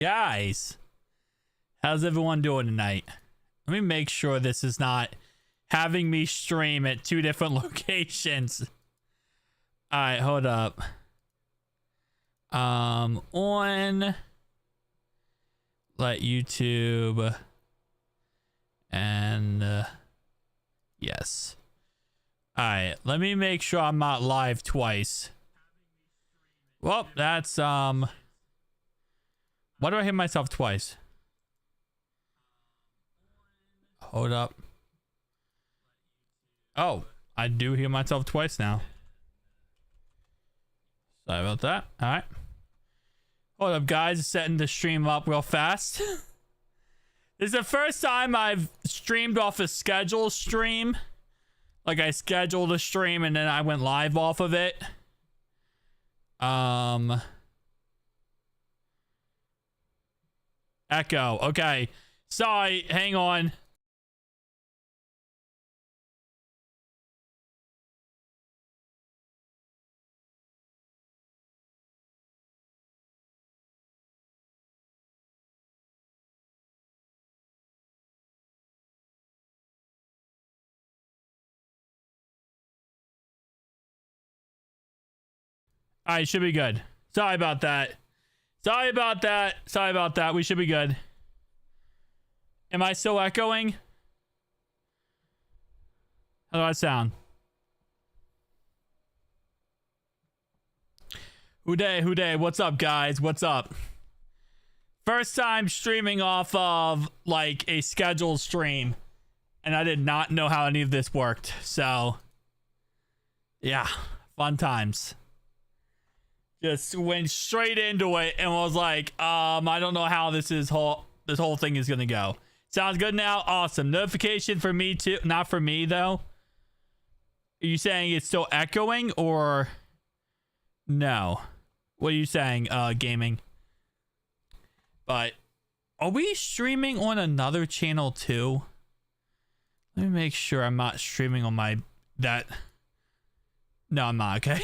Guys, how's everyone doing tonight? Let me make sure this is not having me stream at 2 different locations. All right, hold up. On let YouTube and yes. All right, let me make sure I'm not live twice. Well, that's why do I hit myself twice? Hold up. Oh, I do hear myself twice now. Sorry about that. All right. Hold up, guys. Setting the stream up real fast. This is the first time I've streamed off a scheduled stream. Like I scheduled a stream and then I went live off of it. Echo. Okay. Sorry. Hang on. All right, should be good. Sorry about that. Sorry about that. Sorry about that. We should be good. Am I still echoing? How do I sound? Hooday. What's up, guys? What's up? First time streaming off of like a scheduled stream, and I did not know how any of this worked. So, yeah, fun times. Just went straight into it and was like, I don't know how this whole thing is gonna go. Sounds good now. Awesome. Notification for me too. Not for me though. Are you saying it's still echoing or no? What are you saying, gaming? But are we streaming on another channel too? Let me make sure I'm not streaming on No, I'm not. Okay.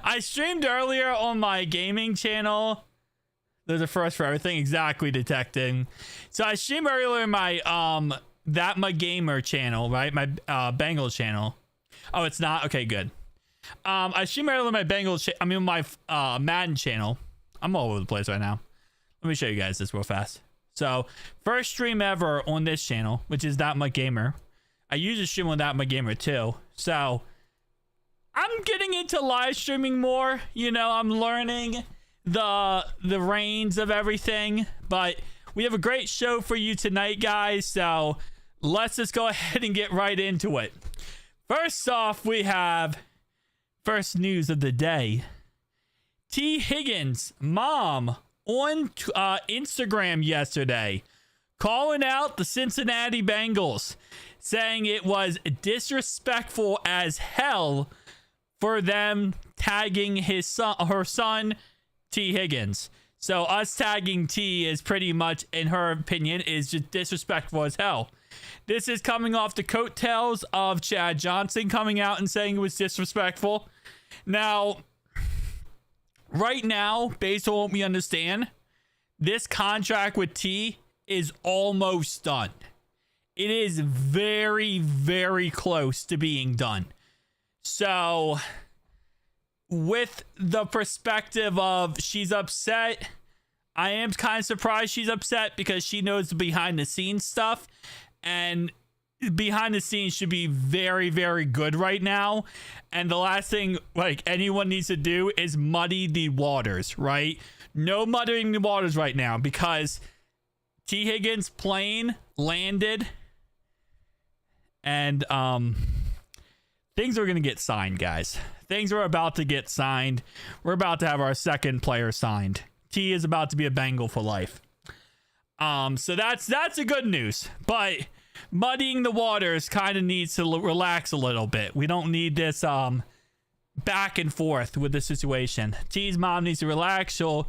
I streamed earlier on my gaming channel. There's a first for everything. Exactly, detecting. So I streamed earlier in my That My Gamer channel, right? My Bengals channel. Oh, it's not? Okay, good. I streamed earlier on my Bengals my Madden channel. I'm all over the place right now. Let me show you guys this real fast. So, first stream ever on this channel, which is That My Gamer. I usually stream on That My Gamer too. So, I'm getting into live streaming more. You know, I'm learning the reins of everything. But we have a great show for you tonight, guys. So let's just go ahead and get right into it. First off, we have first news of the day. T. Higgins' mom on Instagram yesterday calling out the Cincinnati Bengals, saying it was disrespectful as hell for them tagging her son, T. Higgins. So us tagging T is pretty much, in her opinion, is just disrespectful as hell. This is coming off the coattails of Chad Johnson coming out and saying it was disrespectful. Now, right now, based on what we understand, this contract with T is almost done. It is very, very close to being done. So, with the perspective of she's upset, I am kind of surprised she's upset because she knows the behind the scenes stuff, and behind the scenes should be very, very good right now. And the last thing like anyone needs to do is muddy the waters, right? No muddying the waters right now, because T. Higgins' plane landed and things are going to get signed, guys. Things are about to get signed. We're about to have our second player signed. T is about to be a Bengal for life. So that's a good news. But muddying the waters kind of needs to relax a little bit. We don't need this back and forth with the situation. T's mom needs to relax. She'll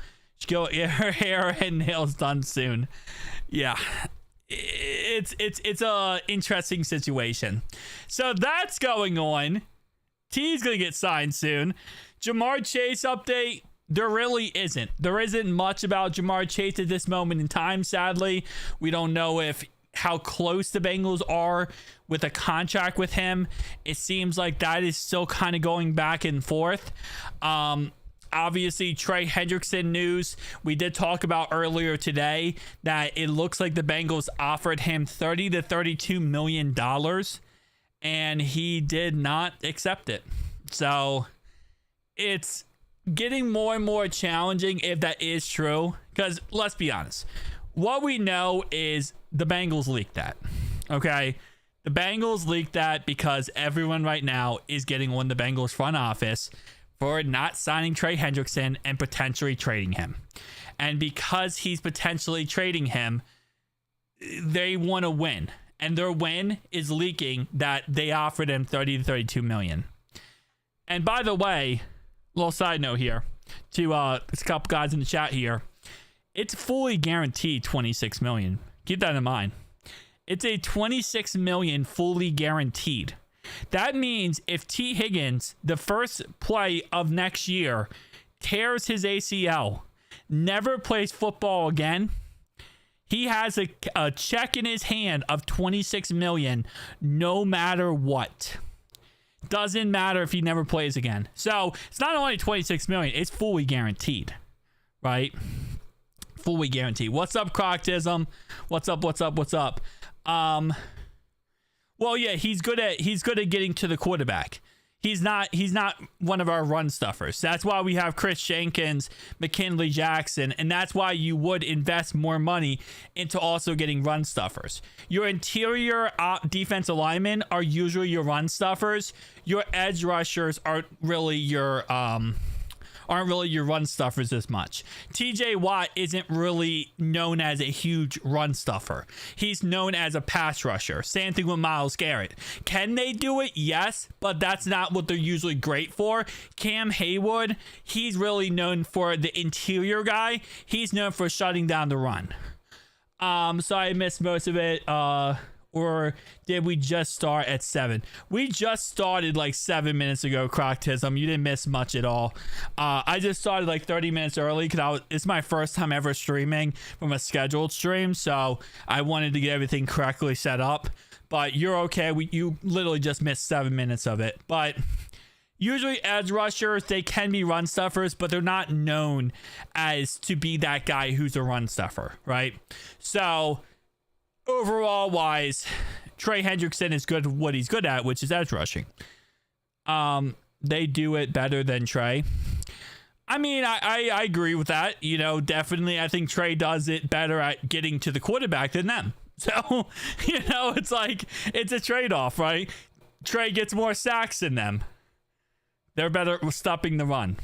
go get her hair and nails done soon. Yeah. It's a interesting situation. So that's going on. T's gonna get signed soon. Jamar Chase update. There really isn't. There isn't much about Jamar Chase at this moment in time, sadly. We don't know how close the Bengals are with a contract with him. It seems like that is still kind of going back and forth. Obviously, Trey Hendrickson news. We did talk about earlier today that it looks like the Bengals offered him $30 to $32 million, and he did not accept it. So it's getting more and more challenging if that is true, because let's be honest, what we know is the Bengals leaked that. Okay, the Bengals leaked that because everyone right now is getting on the Bengals front office for not signing Trey Hendrickson and potentially trading him. And because he's potentially trading him, they want to win, and their win is leaking that they offered him $30 to $32 million. And by the way, little side note here to a couple guys in the chat here, it's fully guaranteed $26 million. Keep that in mind. It's a $26 million fully guaranteed. That means if T. Higgins, the first play of next year, tears his ACL, never plays football again, he has a check in his hand of $26 million no matter what. Doesn't matter if he never plays again. So it's not only $26 million, it's fully guaranteed, right? Fully guaranteed. What's up, Croctism? What's up? Well, yeah, he's good at getting to the quarterback. He's not one of our run stuffers. That's why we have Chris Jenkins, McKinley Jackson, and that's why you would invest more money into also getting run stuffers. Your interior defensive linemen are usually your run stuffers. Your edge rushers aren't really your run stuffers as much. TJ Watt isn't really known as a huge run stuffer. He's known as a pass rusher. Same thing with Myles Garrett. Can they do it? Yes, but that's not what they're usually great for. Cam Haywood, he's really known for the interior guy. He's known for shutting down the run. So I missed most of it. Or did we just start at 7? We just started like 7 minutes ago, Croctism. You didn't miss much at all. I just started like 30 minutes early because it's my first time ever streaming from a scheduled stream, so I wanted to get everything correctly set up. But you're okay. You literally just missed 7 minutes of it. But usually edge rushers, they can be run stuffers, but they're not known as to be that guy who's a run stuffer, right? So overall wise, Trey Hendrickson is good at what he's good at, which is edge rushing. They do it better than Trey. I mean, I agree with that. You know, definitely I think Trey does it better at getting to the quarterback than them. So, you know, it's like, it's a trade-off, right? Trey gets more sacks than them. They're better at stopping the run.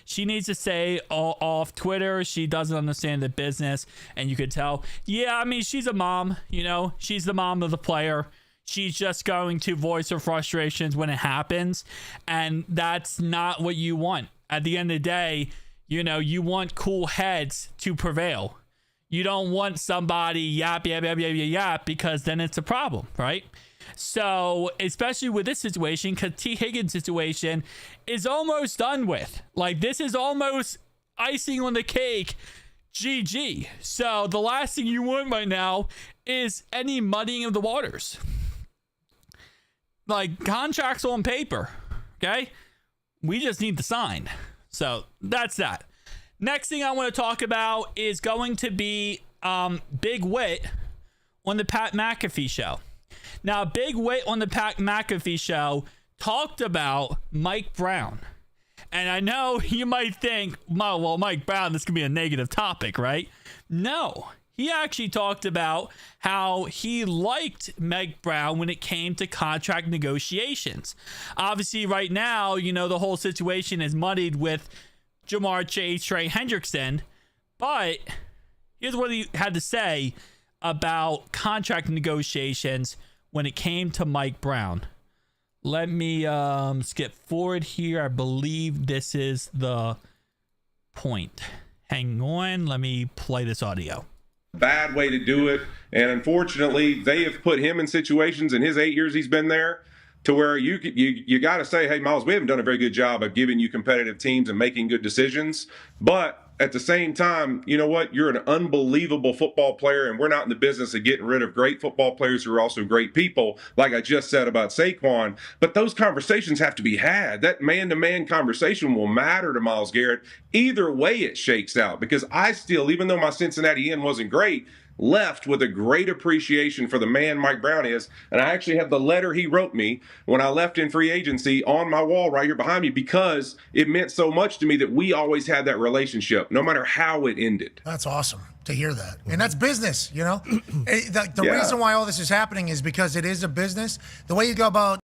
She needs to stay off Twitter. She doesn't understand the business, and you could tell. Yeah, I mean, she's a mom, you know. She's the mom of the player. She's just going to voice her frustrations when it happens, and that's not what you want. At the end of the day, you know, you want cool heads to prevail. You don't want somebody yap, because then it's a problem, right? So, especially with this situation, because T. Higgins' situation is almost done with. Like, this is almost icing on the cake. GG. So, the last thing you want right now is any muddying of the waters. Like, contracts on paper, okay? We just need the sign. So, that's that. Next thing I want to talk about is going to be Big Wit on the Pat McAfee show. Now, Big Wit on the Pat McAfee show talked about Mike Brown. And I know you might think, well, Mike Brown, this could be a negative topic, right? No. He actually talked about how he liked Mike Brown when it came to contract negotiations. Obviously, right now, you know, the whole situation is muddied with Jamar Chase, Trey Hendrickson. But here's what he had to say about contract negotiations when it came to Mike Brown. Let me skip forward here. I believe this is the point. Hang on. Let me play this audio. Bad way to do it. And unfortunately, they have put him in situations in his 8 years he's been there to where you got to say, hey, Miles, we haven't done a very good job of giving you competitive teams and making good decisions. But at the same time, you know what? You're an unbelievable football player, and we're not in the business of getting rid of great football players who are also great people, like I just said about Saquon. But those conversations have to be had. That man-to-man conversation will matter to Myles Garrett. Either way it shakes out, because I still, even though my Cincinnati end wasn't great, left with a great appreciation for the man Mike Brown is. And I actually have the letter he wrote me when I left in free agency on my wall right here behind me, because it meant so much to me that we always had that relationship, no matter how it ended. That's awesome to hear that. And that's business, you know? The reason why all this is happening is because it is a business. The way you go about.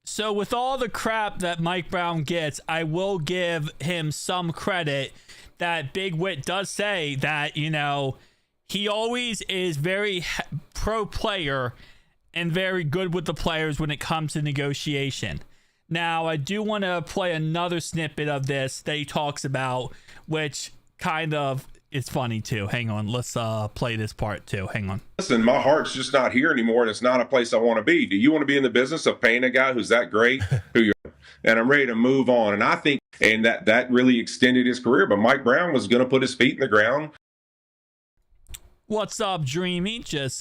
So with all the crap that Mike Brown gets, I will give him some credit that Big Whit does say that, you know, he always is very pro player and very good with the players when it comes to negotiation. Now, I do want to play another snippet of this that he talks about, which kind of is funny too. Hang on. Let's play this part too. Hang on. Listen, my heart's just not here anymore, and it's not a place I want to be. Do you want to be in the business of paying a guy who's that great? And I'm ready to move on. And I think and that really extended his career. But Mike Brown was going to put his feet in the ground. What's up, Dreamy? Just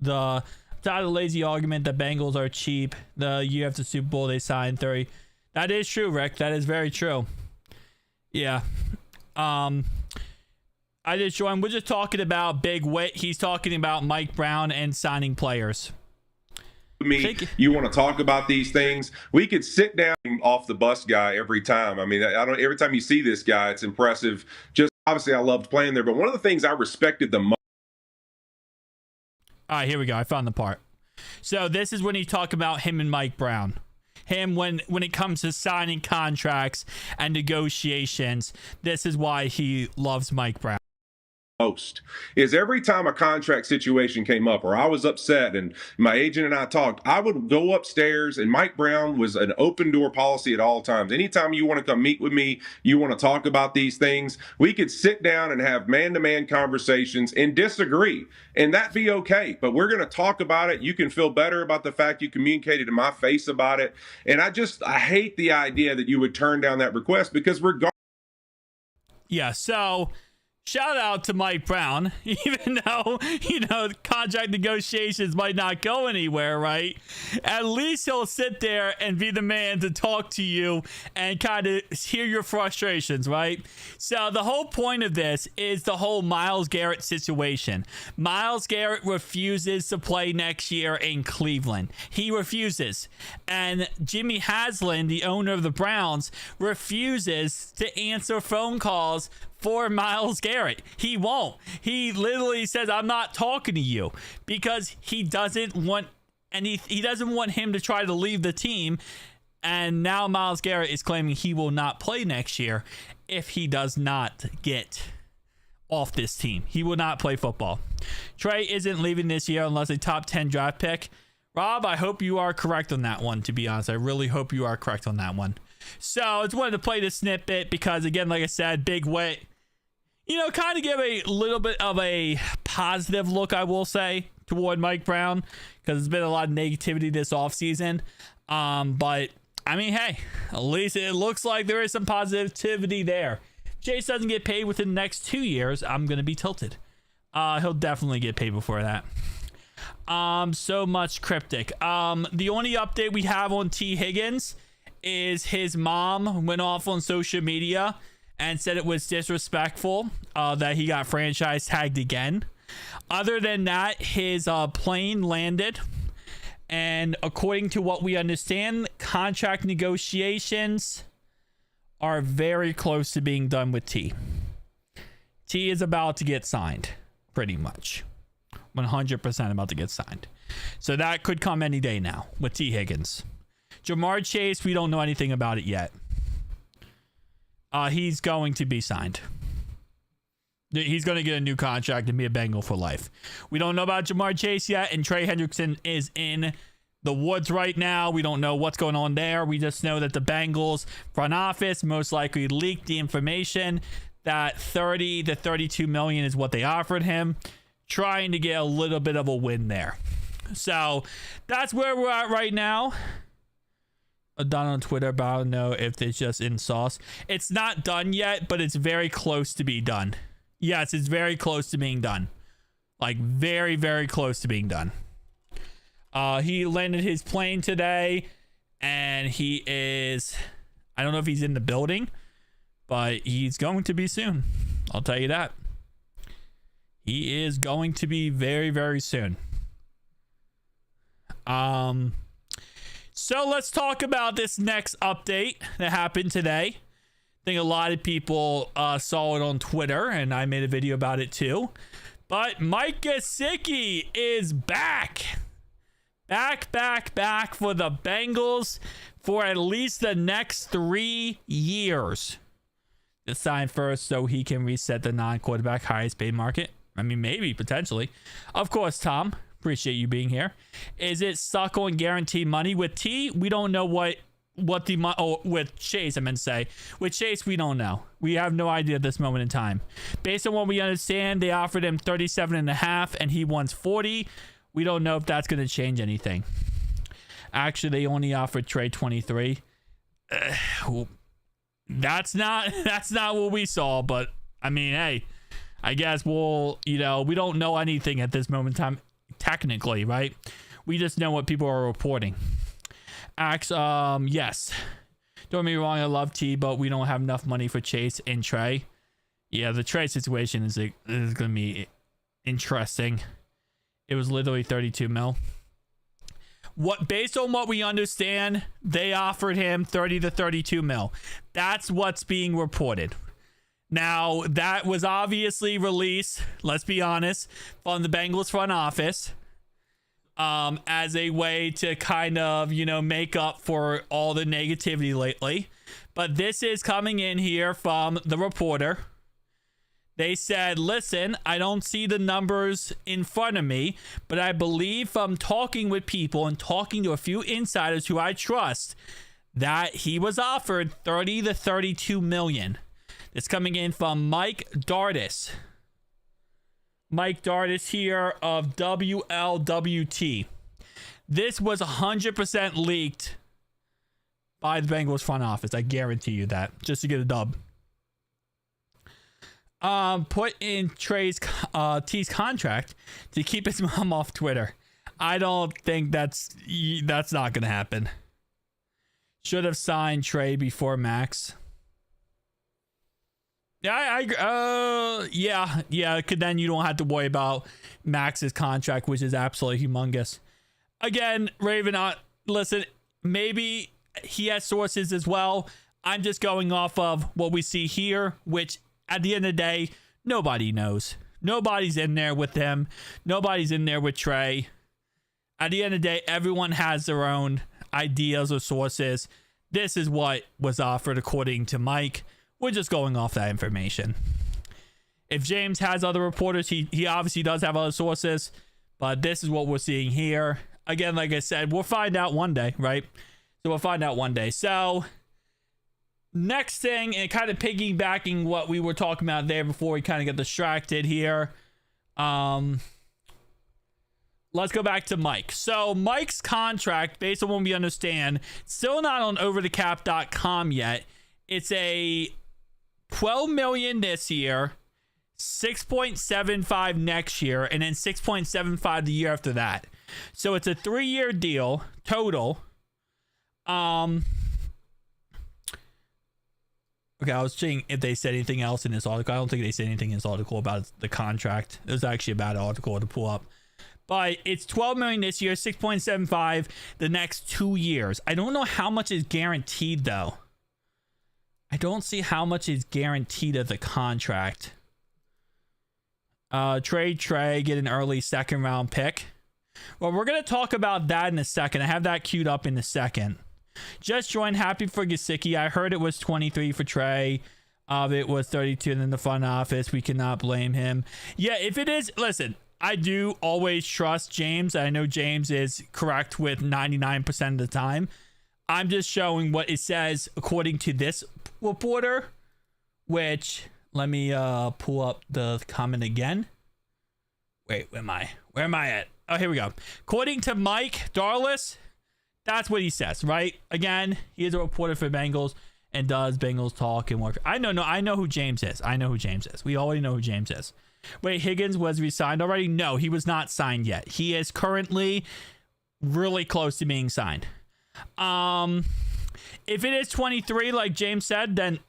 the lazy argument that Bengals are cheap. The year after Super Bowl they signed 30. That is true, Rick. That is very true. Yeah. I just joined. We're just talking about Big Whit. He's talking about Mike Brown and signing players. You want to talk about these things? We could sit down off the bus guy every time. I mean, I don't. Every time you see this guy, it's impressive. Just obviously, I loved playing there, but one of the things I respected the most. All right, here we go. I found the part. So this is when he talked about him and Mike Brown. Him when it comes to signing contracts and negotiations. This is why he loves Mike Brown. Most is every time a contract situation came up or I was upset and my agent and I talked, I would go upstairs, and Mike Brown was an open door policy at all times. Anytime you want to come meet with me, you want to talk about these things, we could sit down and have man-to-man conversations and disagree, and that'd be okay. But we're going to talk about it. You can feel better about the fact you communicated in my face about it. And I hate the idea that you would turn down that request, because yeah, so shout out to Mike Brown, even though, you know, contract negotiations might not go anywhere, right? At least he'll sit there and be the man to talk to you and kind of hear your frustrations, right? So the whole point of this is the whole Myles Garrett situation. Myles Garrett refuses to play next year in Cleveland. He refuses. And Jimmy Haslam, the owner of the Browns, refuses to answer phone calls for Myles Garrett. He won't. He literally says, I'm not talking to you, because he doesn't want, and he doesn't want him to try to leave the team. And now Myles Garrett is claiming he will not play next year if he does not get off this team. He will not play football. Trey isn't leaving this year unless a top 10 draft pick. Rob, I hope you are correct on that one, to be honest. I really hope you are correct on that one. So I just wanted to play this snippet because, again, like I said, Big Whit, you know, kind of give a little bit of a positive look, I will say, toward Mike Brown, because there's been a lot of negativity this offseason. But, I mean, hey, at least it looks like there is some positivity there. If Chase doesn't get paid within the next 2 years, I'm going to be tilted. He'll definitely get paid before that. So much cryptic. The only update we have on T. Higgins is his mom went off on social media and said it was disrespectful that he got franchise tagged again. Other than that, his plane landed. And according to what we understand, contract negotiations are very close to being done with T. T is about to get signed, pretty much. 100% about to get signed. So that could come any day now with T. Higgins. Jamar Chase, we don't know anything about it yet. He's going to be signed. He's going to get a new contract and be a Bengal for life. We don't know about Jamar Chase yet, and Trey Hendrickson is in the woods right now. We don't know what's going on there. We just know that the Bengals front office most likely leaked the information that 30 to 32 million is what they offered him, trying to get a little bit of a win there. So that's where we're at right now. Done on Twitter, but I don't know if it's just in sauce. It's not done yet, but it's very close to being done. Yes, it's very close to being done. Like very, very close to being done. He landed his plane today, and he is, I don't know if he's in the building, but he's going to be soon. I'll tell you that. He is going to be very, very soon. So let's talk about this next update that happened today. I think a lot of people saw it on Twitter, and I made a video about it too. But Mike Gesicki is back. Back for the Bengals for at least the next 3 years. To sign first so he can reset the non-quarterback highest paid market. I mean, maybe, potentially. Of course, Tom. Appreciate you being here. Is it stuck on guaranteed money? With T, we don't know what the with Chase, I meant to say. With Chase, we don't know. We have no idea at this moment in time. Based on what we understand, they offered him 37.5 and he wants 40. We don't know if that's going to change anything. Actually, they only offered Trey 23. That's not what we saw, but I mean, hey, I guess we don't know anything at this moment in time. Technically, right? We just know what people are reporting. Yes. Don't get me wrong, I love T, but we don't have enough money for Chase and Trey. Yeah, the Trey situation is going to be interesting. It was literally 32 mil. Based on what we understand, they offered him 30 to 32 mil. That's what's being reported. Now, that was obviously released, let's be honest, from the Bengals front office as a way to kind of, make up for all the negativity lately. But this is coming in here from the reporter. They said, listen, I don't see the numbers in front of me, but I believe from talking with people and talking to a few insiders who I trust that he was offered 30 to 32 million. It's coming in from Mike Dardis. Mike Dardis here of WLWT. This was 100% leaked by the Bengals front office. I guarantee you that. Just to get a dub. Put in Trey's T's contract to keep his mom off Twitter. I don't think that's not going to happen. Should have signed Trey before Max. Yeah. Then you don't have to worry about Max's contract, which is absolutely humongous. Again, Raven, listen, maybe he has sources as well. I'm just going off of what we see here, which at the end of the day, nobody knows. Nobody's in there with them. Nobody's in there with Trey. At the end of the day, everyone has their own ideas or sources. This is what was offered according to Mike. We're just going off that information. If James has other reporters, he obviously does have other sources, but this is what we're seeing here. Again, like I said, we'll find out one day, right? So we'll find out one day. So next thing, and kind of piggybacking what we were talking about there before we kind of get distracted here. Let's go back to Mike. So Mike's contract, based on what we understand, still not on overthecap.com yet. It's a 12 million this year, 6.75 next year, and then 6.75 the year after that. So it's a 3-year deal total. Okay, I was seeing if they said anything else in this article. I don't think they said anything in this article about the contract. It was actually a bad article to pull up. But it's 12 million this year, 6.75 the next 2 years. I don't know how much is guaranteed though. I don't see how much is guaranteed of the contract. Trey, get an early second round pick. Well, we're going to talk about that in a second. I have that queued up in a second. Just joined. Happy for Gesicki. I heard it was 23 for Trey. It was 32 in the front office. We cannot blame him. Yeah, if it is, listen, I do always trust James. I know James is correct with 99% of the time. I'm just showing what it says according to this reporter, which let me pull up the comment again. Wait, where am I at? Oh, here we go. According to Mike Darlis, that's what he says, right? Again, he is a reporter for Bengals and does Bengals talk and work. I know who James is. We already know who James is. Wait, Higgins was re-signed already? No, he was not signed yet. He is currently really close to being signed. If it is 23, like James said, then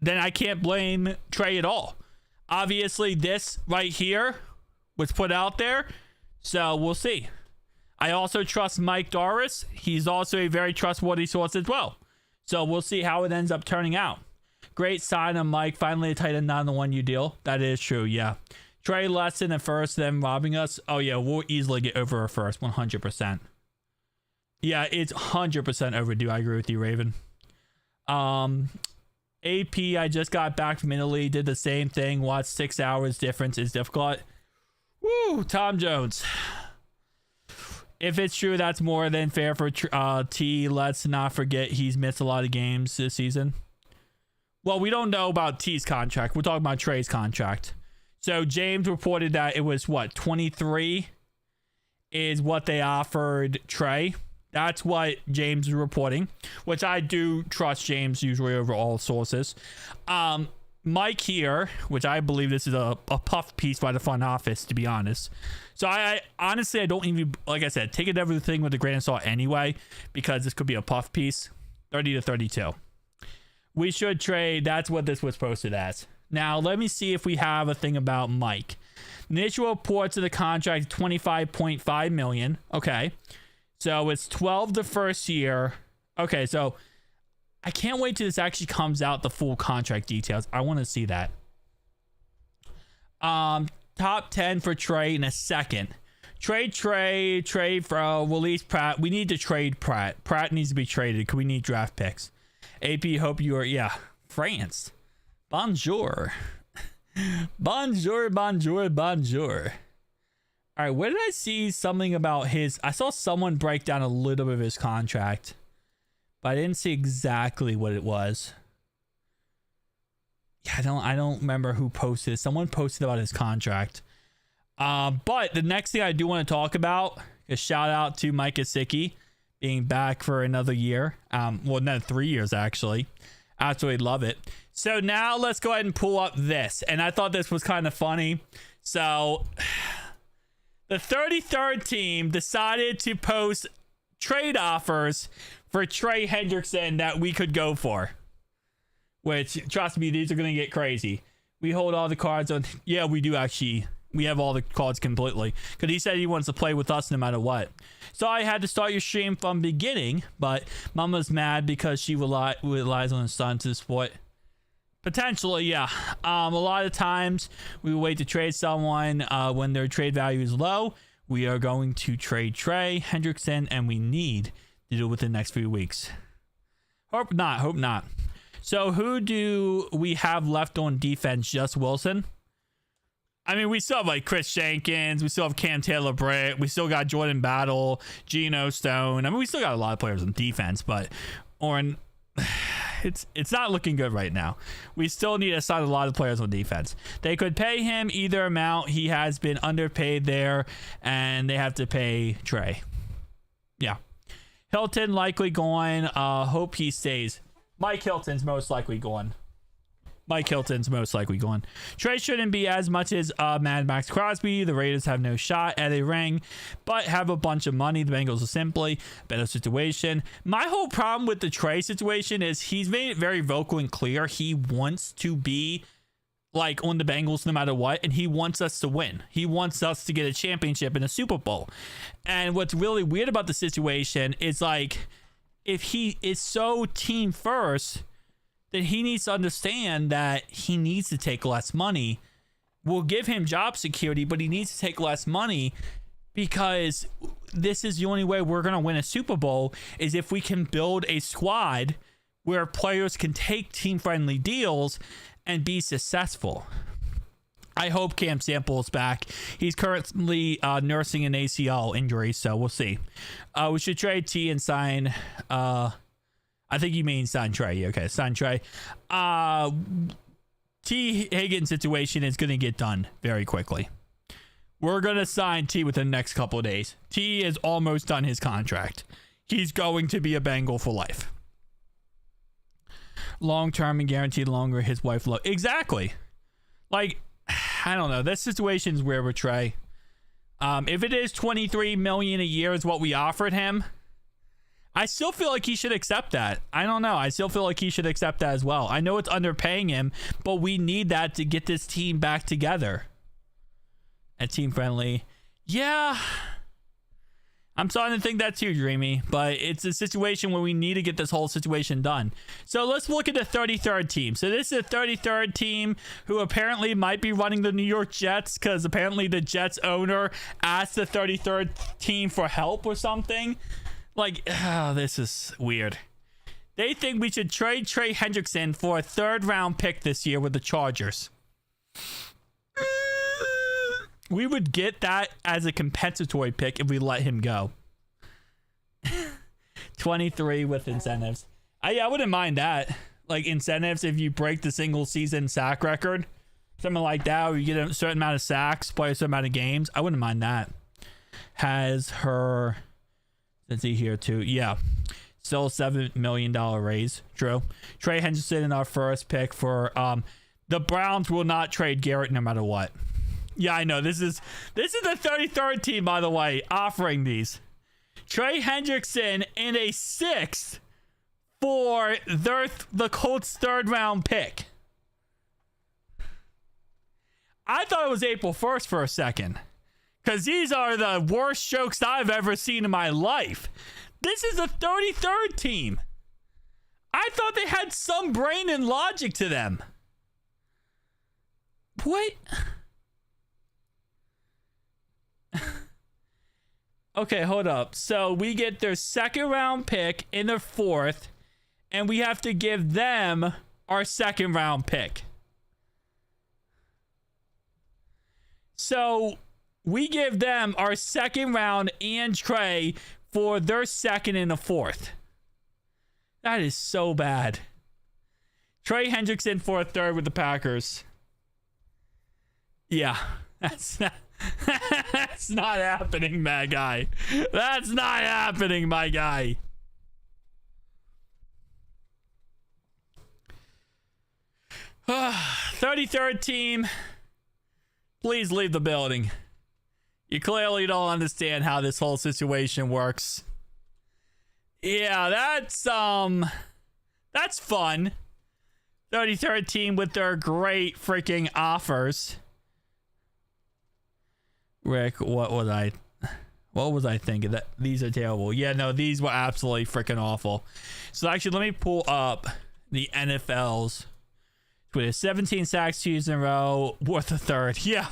I can't blame Trey at all. Obviously, this right here was put out there, so we'll see. I also trust Mike Doris. He's also a very trustworthy source as well. So we'll see how it ends up turning out. Great sign on Mike. Finally a tight end on the 1-year deal. That is true, yeah. Trey less than a first, then robbing us. Oh, yeah, we'll easily get over a first, 100%. Yeah, it's 100% overdue. I agree with you, Raven. AP, I just got back from Italy. Did the same thing. Watched 6 hours. Difference is difficult. Woo, Tom Jones. If it's true, that's more than fair for T. Let's not forget he's missed a lot of games this season. Well, we don't know about T's contract. We're talking about Trey's contract. So James reported that it was, 23 is what they offered Trey. That's what James is reporting, which I do trust James usually over all sources. Mike here, which I believe this is a puff piece by the front office, to be honest. So I honestly, I don't even, like I said, take everything with a grain of salt anyway, because this could be a puff piece. 30 to 32. We should trade. That's what this was posted as. Now, let me see if we have a thing about Mike. Initial reports of the contract, $25.5 million. Okay. So it's 12 the first year. Okay, so I can't wait till this actually comes out, the full contract details. I want to see that. Top 10 for Trey in a second. Trade for release Pratt. We need to trade Pratt. Pratt needs to be traded because we need draft picks. AP, hope you are, yeah. France. Bonjour. Bonjour. All right, where did I see something about his? I saw someone break down a little bit of his contract, but I didn't see exactly what it was. Yeah, I don't remember who posted it. Someone posted about his contract. But the next thing I do want to talk about is shout out to Mike Gesicki being back for another year. Well, another 3 years actually. Absolutely love it. So now let's go ahead and pull up this. And I thought this was kind of funny. So the 33rd team decided to post trade offers for Trey Hendrickson that we could go for. Which, trust me, these are going to get crazy. We hold all the cards on. Yeah, we do actually. We have all the cards completely. Because he said he wants to play with us no matter what. So I had to start your stream from beginning. But Mama's mad because she relies on her son to support. Potentially, yeah. A lot of times we wait to trade someone when their trade value is low. We are going to trade Trey Hendrickson, and we need to do it within the next few weeks. Hope not. So who do we have left on defense? Just Wilson? I mean, we still have like Chris Jenkins. We still have Cam Taylor-Britt. We still got Jordan Battle, Geno Stone. I mean, we still got a lot of players on defense, but it's not looking good right now. We still need to sign a lot of players on defense. They could pay him either amount. He has been underpaid there, and they have to pay Trey. Yeah. Hilton likely going. Hope he stays. Mike Hilton's most likely going. Trey shouldn't be as much as Mad Max Crosby. The Raiders have no shot at a ring, but have a bunch of money. The Bengals are simply a better situation. My whole problem with the Trey situation is he's made it very vocal and clear. He wants to be like on the Bengals no matter what, and he wants us to win. He wants us to get a championship and a Super Bowl. And what's really weird about the situation is like, if he is so team first, then he needs to understand that he needs to take less money. We'll give him job security, but he needs to take less money because this is the only way we're going to win a Super Bowl is if we can build a squad where players can take team-friendly deals and be successful. I hope Cam Sample's back. He's currently nursing an ACL injury, so we'll see. We should trade T and sign. I think you mean sign Trey. Okay, sign Trey. T Higgins situation is going to get done very quickly. We're going to sign T within the next couple of days. T is almost done his contract. He's going to be a Bengal for life. Long-term and guaranteed longer his wife love. Exactly. Like, I don't know. This situation's weird with Trey. If it is $23 million a year is what we offered him, I still feel like he should accept that. I don't know. I still feel like he should accept that as well. I know it's underpaying him, but we need that to get this team back together. And team friendly. Yeah. I'm starting to think that too, Dreamy. But it's a situation where we need to get this whole situation done. So let's look at the 33rd team. So this is the 33rd team who apparently might be running the New York Jets because apparently the Jets owner asked the 33rd team for help or something. Like, this is weird. They think we should trade Trey Hendrickson for a 3rd round pick this year with the Chargers. We would get that as a compensatory pick if we let him go. 23 with incentives. I wouldn't mind that. Like incentives if you break the single season sack record. Something like that, or you get a certain amount of sacks, play a certain amount of games. I wouldn't mind that. Has her... Let's see here too. Yeah. Still a $7 million raise. True. Trey Hendrickson in our first pick for the Browns will not trade Garrett no matter what. Yeah, I know. This is the 33rd team, by the way, offering these. Trey Hendrickson in a 6th for the Colts 3rd round pick. I thought it was April 1st for a second. Because these are the worst jokes I've ever seen in my life. This is the 33rd team. I thought they had some brain and logic to them. What? Okay, hold up. So we get their 2nd round pick in the 4th, and we have to give them our 2nd round pick. So we give them our 2nd round and Trey for their 2nd and the 4th. That is so bad. Trey Hendrickson for a 3rd with the Packers. Yeah, that's not happening, my guy. That's not happening, my guy. Ah, 33rd team, please leave the building. You clearly don't understand how this whole situation works. Yeah, that's fun. 33rd team with their great freaking offers. Rick, what was I thinking? That these are terrible. Yeah, no, these were absolutely freaking awful. So actually, let me pull up the NFL's. With 17 sacks 2 years in a row, worth a 3rd. Yeah.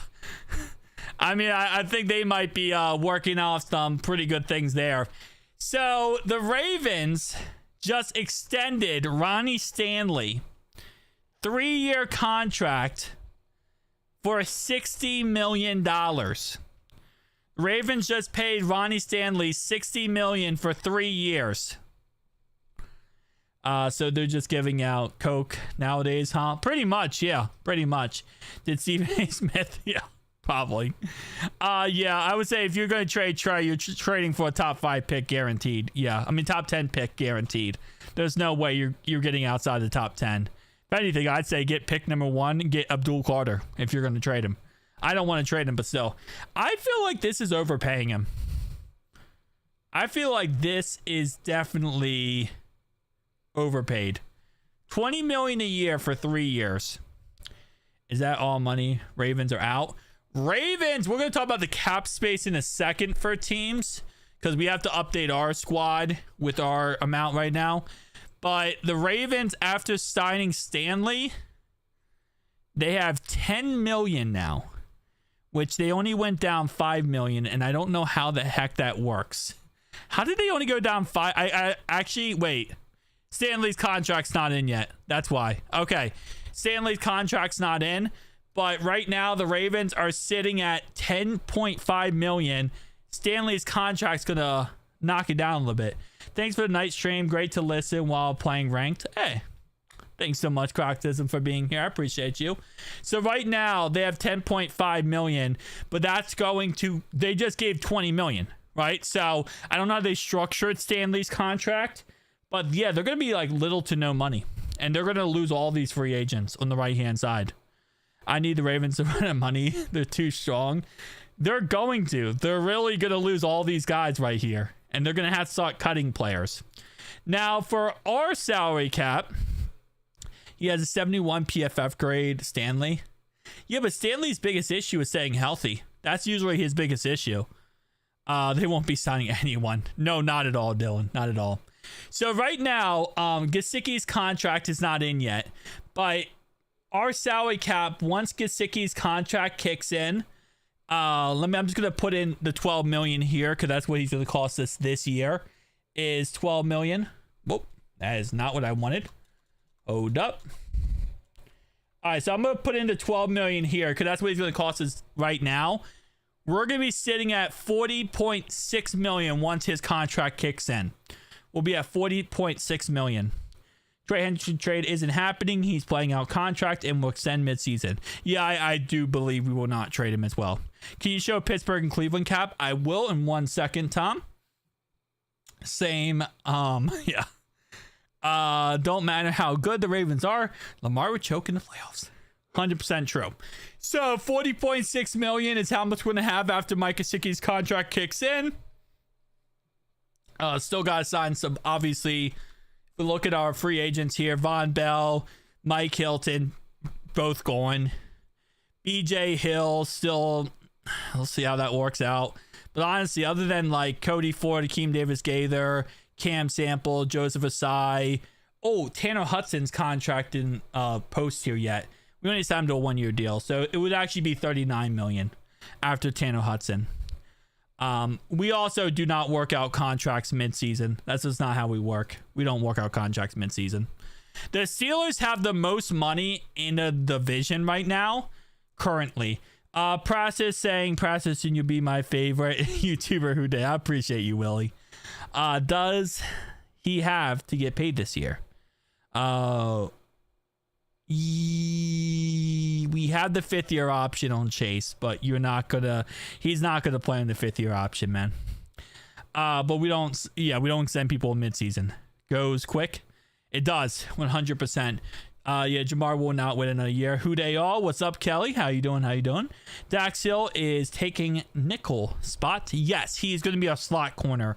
I mean, I think they might be working off some pretty good things there. So the Ravens just extended Ronnie Stanley 3-year contract for $60 million. Ravens just paid Ronnie Stanley $60 million for 3 years. So they're just giving out coke nowadays, huh? Pretty much, yeah. Pretty much. Did Stephen A. Smith? Yeah, probably. Yeah, I would say if you're going to trade Trey, you're trading for a top 5 pick guaranteed. Yeah, I mean top 10 pick guaranteed. There's no way you're getting outside the top 10. If anything, I'd say get pick number 1 and get Abdul Carter if you're going to trade him. I don't want to trade him, but still. I feel like this is overpaying him. I feel like this is definitely overpaid. $20 million a year for 3 years. Is that all money? Ravens are out. Ravens, we're going to talk about the cap space in a second for teams because we have to update our squad with our amount right now. But the Ravens, after signing Stanley, they have $10 million now, which they only went down $5 million, and I don't know how the heck that works. How did they only go down 5? I actually, wait. Stanley's contract's not in yet. That's why. Okay. Stanley's contract's not in, but right now the Ravens are sitting at $10.5 million. Stanley's contract's going to knock it down a little bit. Thanks for the night stream. Great to listen while playing ranked. Hey, Thanks so much, Croctism, for being here. I appreciate you. So right now they have 10.5 million, but that's going to, they just gave 20 million, right? So I don't know how they structured Stanley's contract, but yeah, they're going to be like little to no money, and they're going to lose all these free agents on the right-hand side. I need the Ravens to run out of money. They're too strong. They're going to. They're really going to lose all these guys right here, and they're going to have to start cutting players. Now, for our salary cap, he has a 71 PFF grade, Stanley. Yeah, but Stanley's biggest issue is staying healthy. That's usually his biggest issue. They won't be signing anyone. No, not at all, Dylan. Not at all. So right now, Gesicki's contract is not in yet, but our salary cap, once Gesicki's contract kicks in, I'm just gonna put in the 12 million here because that's what he's gonna cost us this year. Is 12 million. Whoop, that is not what I wanted. Hold up. All right, so I'm gonna put in the 12 million here because that's what he's gonna cost us right now. We're gonna be sitting at 40.6 million once his contract kicks in. We'll be at 40.6 million. Trey Hendrickson trade isn't happening. He's playing out contract and will extend midseason. Yeah, I do believe we will not trade him as well. Can you show Pittsburgh and Cleveland cap? I will in 1 second, Tom. Same. Yeah. Don't matter how good the Ravens are, Lamar would choke in the playoffs. 100% true. So 40.6 million is how much we're going to have after Mike Gesicki's contract kicks in. Still got to sign some, obviously. If we look at our free agents here, Von Bell, Mike Hilton, both going. BJ Hill still, we'll see how that works out. But honestly, other than like Cody Ford, Akeem Davis-Gaither, Cam Sample, Joseph Asai. Oh, Tanner Hudson's contract in post here yet. We only signed him to a 1-year deal. So it would actually be 39 million after Tanner Hudson. We also do not work out contracts mid-season. That's just not how we work. We don't work out contracts mid-season. The Steelers have the most money in the division right now, currently. Practice saying, Practice, and you'll be my favorite YouTuber who did. I appreciate you, Willie. Does he have to get paid this year? We have the 5th-year option on Chase, but he's not gonna play in the 5th-year option, man. But we don't send people mid-season. Goes quick. It does, 100%. Jamar will not wait another year. Who they all? What's up, Kelly? How you doing? Dax Hill is taking nickel spot. Yes, he's going to be a slot corner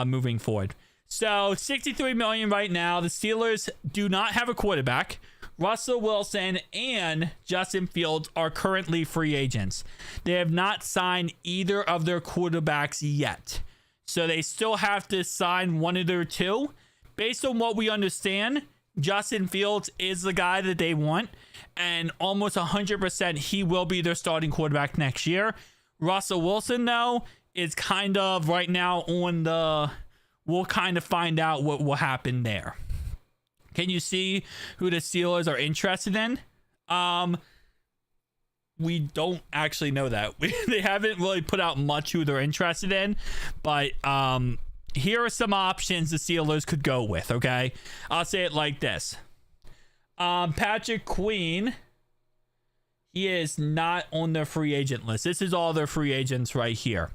moving forward. So 63 million right now. The Steelers do not have a quarterback. Russell Wilson and Justin Fields are currently free agents. They have not signed either of their quarterbacks yet. So they still have to sign one of their two. Based on what we understand, Justin Fields is the guy that they want, and almost 100% he will be their starting quarterback next year. Russell Wilson, though, is kind of right now on the... We'll kind of find out what will happen there. Can you see who the Steelers are interested in? We don't actually know that. They haven't really put out much who they're interested in, but here are some options the Steelers could go with, okay? I'll say it like this. Patrick Queen, he is not on their free agent list. This is all their free agents right here.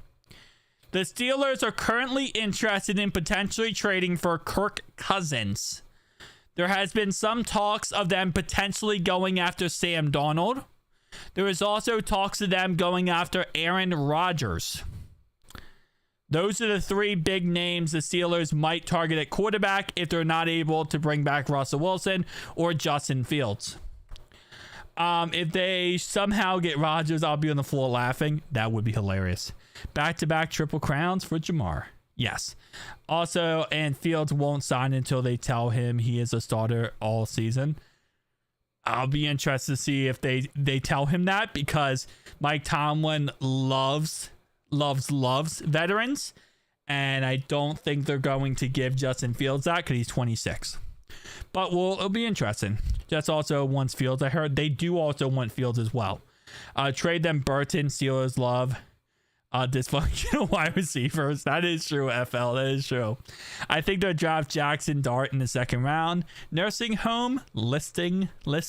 The Steelers are currently interested in potentially trading for Kirk Cousins. There has been some talks of them potentially going after Sam Darnold. There is also talks of them going after Aaron Rodgers. Those are the 3 big names the Steelers might target at quarterback if they're not able to bring back Russell Wilson or Justin Fields. If they somehow get Rodgers, I'll be on the floor laughing. That would be hilarious. Back-to-back triple crowns for Jamar. Yes. Also, and Fields won't sign until they tell him he is a starter all season. I'll be interested to see if they tell him that, because Mike Tomlin loves veterans, and I don't think they're going to give Justin Fields that because he's 26. But it'll be interesting. Jets also wants Fields. I heard they do also want Fields as well. Trade them Burton, Steelers love. dysfunctional wide receivers. That is true, FL. That is true. I think they'll draft Jackson Dart in the second round. Nursing home list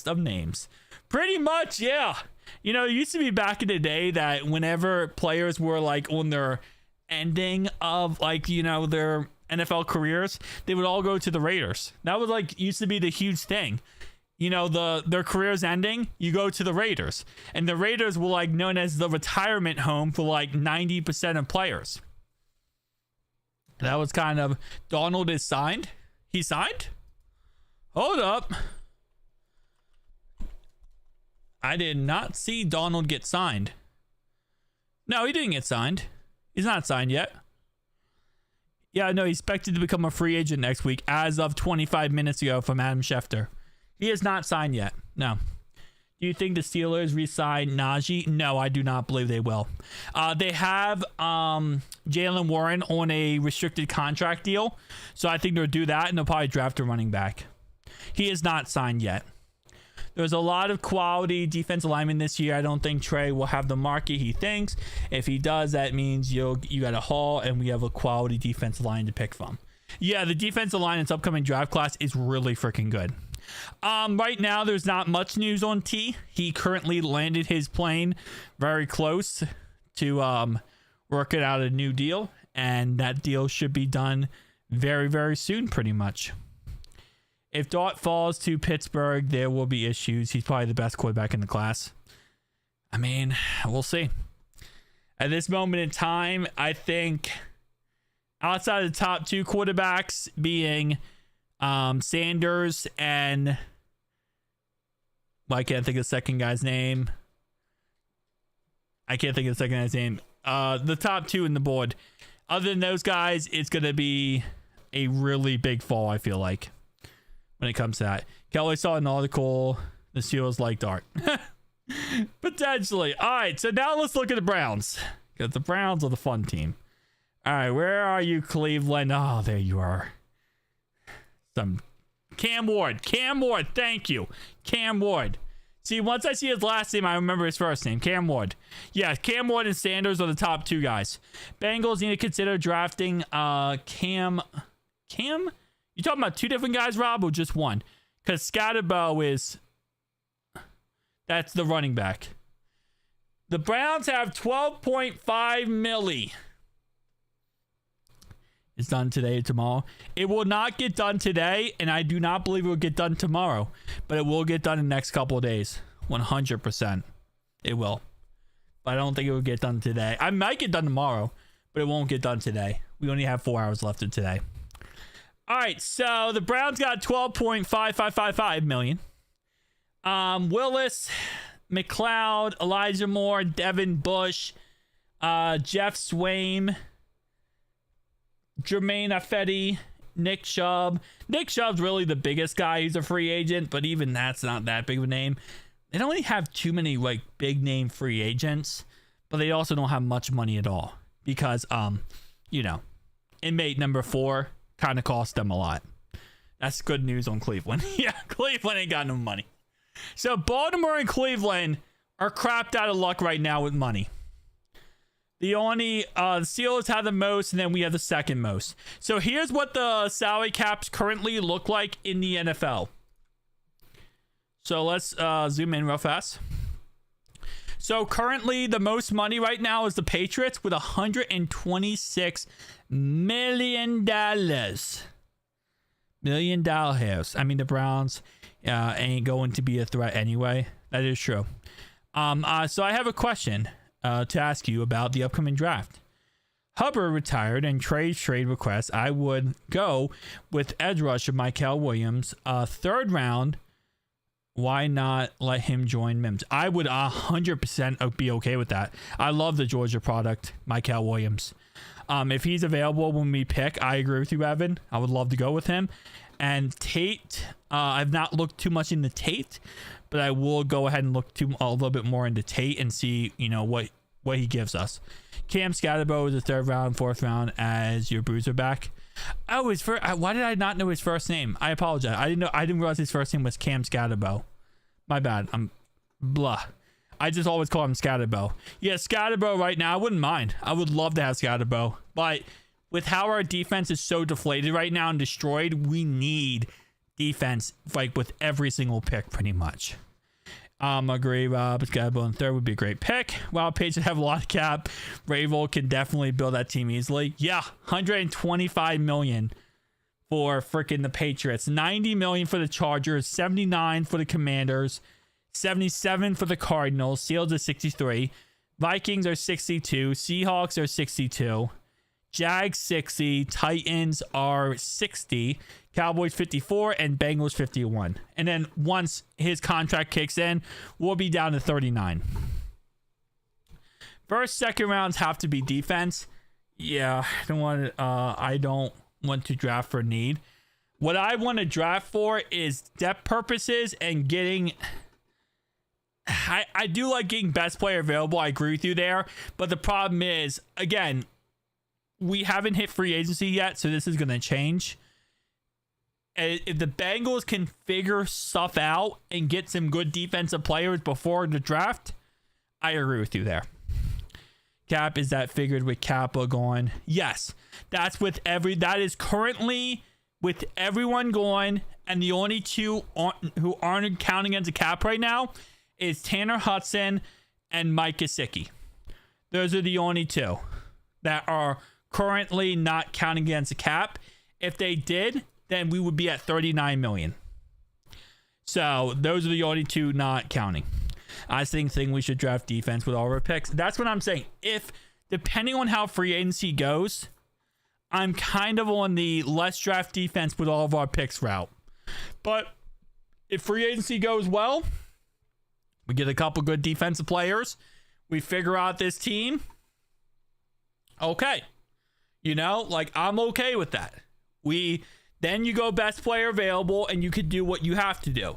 of names. Pretty much, yeah. You know, it used to be back in the day that whenever players were like on their ending of like, you know, their NFL careers, they would all go to the Raiders. That was like used to be the huge thing. You know, their careers ending, you go to the Raiders. And the Raiders were like known as the retirement home for like 90% of players. That was kind of, Donald is signed. He signed? Hold up. I did not see Donald get signed. No, he didn't get signed. He's not signed yet. Yeah, no, he's expected to become a free agent next week as of 25 minutes ago from Adam Schefter. He is not signed yet. No. Do you think the Steelers re-sign Najee? No, I do not believe they will. They have Jalen Warren on a restricted contract deal. So I think they'll do that, and they'll probably draft a running back. He is not signed yet. There's a lot of quality defensive linemen this year. I don't think Trey will have the market he thinks. If he does, that means you got a haul, and we have a quality defensive line to pick from. Yeah, the defensive line in this upcoming draft class is really freaking good. Right now, there's not much news on T. He currently landed his plane very close to working out a new deal, and that deal should be done very, very soon, pretty much. If Dart falls to Pittsburgh, there will be issues. He's probably the best quarterback in the class. I mean, we'll see. At this moment in time, I think outside of the top two quarterbacks being Sanders and I can't think of the second guy's name. The top two in the board. Other than those guys, it's going to be a really big fall, I feel like, when it comes to that. Kelly saw an article, the Steelers like Dart. Potentially. All right, so now let's look at the Browns. Because the Browns are the fun team. All right, where are you, Cleveland? Oh, there you are. Cam Ward, thank you. Cam Ward. See, once I see his last name, I remember his first name. Cam Ward. Yeah, Cam Ward and Sanders are the top two guys. Bengals need to consider drafting Cam? You talking about two different guys, Rob, or just one? Because Scatterbo that's the running back. The Browns have $12.5 milli. It's done today or tomorrow. It will not get done today, and I do not believe it will get done tomorrow, but it will get done in the next couple of days. 100%. It will. But I don't think it will get done today. I might get done tomorrow, but it won't get done today. We only have 4 hours left of today. All right, so the Browns got $12.5555 million. Willis, McLeod, Elijah Moore, Devin Bush, Jeff Swaim, Jermaine Afedi, Nick Chubb. Nick Chubb's really the biggest guy. He's a free agent, but even that's not that big of a name. They don't really have too many like big name free agents, but they also don't have much money at all because, inmate number 4 kind of cost them a lot. That's good news on Cleveland. Yeah, Cleveland ain't got no money. So Baltimore and Cleveland are crapped out of luck right now with money. The only Steelers have the most, and then we have the second most. So here's what the salary caps currently look like in the NFL. So let's zoom in real fast. So currently, the most money right now is the Patriots with $126 million. $1 million. I mean, the Browns ain't going to be a threat anyway. That is true. So I have a question to ask you about the upcoming draft. Hubbard retired and trade request. I would go with edge rusher Mikael Williams, third round. Why not let him join Mims? I would 100% be okay with that. I love the Georgia product, Mikael Williams. If he's available when we pick, I agree with you, Evan. I would love to go with him. And Tate, I've not looked too much into Tate, but I will go ahead and look a little bit more into Tate and see, what he gives us. Cam Scatterbo is the third round, fourth round as your bruiser back. Oh, his first. Why did I not know his first name? I apologize. I didn't realize his first name was Cam Scatterbo. My bad. I'm blah. I just always call him Scatterbo. Yeah, Scatterbo right now, I wouldn't mind. I would love to have Scatterbo. But with how our defense is so deflated right now and destroyed, we need defense like with every single pick pretty much. Agree, Rob. Scatterbo in third would be a great pick. While Patriots have a lot of cap, Vrabel can definitely build that team easily. Yeah, $125 million for freaking the Patriots, $90 million for the Chargers, $79 for the Commanders, $77 for the Cardinals. Seals are $63. Vikings are $62. Seahawks are $62. Jags $60. Titans are $60. Cowboys $54 and Bengals $51. And then once his contract kicks in, we'll be down to $39. First, second rounds have to be defense. Yeah, I don't want to draft for need. What I want to draft for is depth purposes and getting. I do like getting best player available. I agree with you there. But the problem is, again, we haven't hit free agency yet, so this is going to change. If the Bengals can figure stuff out and get some good defensive players before the draft, I agree with you there. Cap, is that figured with Kappa going? Yes, that's with that is currently with everyone going, and the only two who aren't counting against the cap right now is Tanner Hudson and Mike Gesicki. Those are the only two that are currently not counting against the cap. If they did, then we would be at $39 million. So those are the only two not counting. I think we should draft defense with all of our picks. That's what I'm saying. If, depending on how free agency goes, I'm kind of on the let's draft defense with all of our picks route. But if free agency goes well, we get a couple good defensive players, we figure out this team, okay. I'm okay with that. Then you go best player available and you could do what you have to do.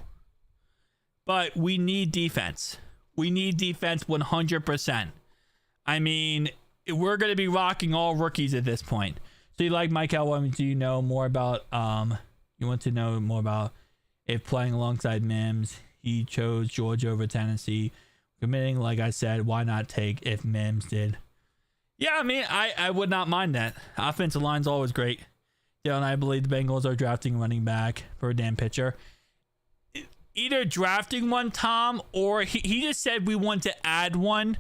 But we need defense. We need defense 100%. I mean, we're going to be rocking all rookies at this point. So you like Mike Elway, do you know more about, you want to know more about if playing alongside Mims, he chose Georgia over Tennessee. Committing, like I said, why not take if Mims did? Yeah, I mean, I would not mind that. Offensive line's always great. And I believe the Bengals are drafting running back for a damn pitcher. Either drafting one, Tom, or he just said we want to add one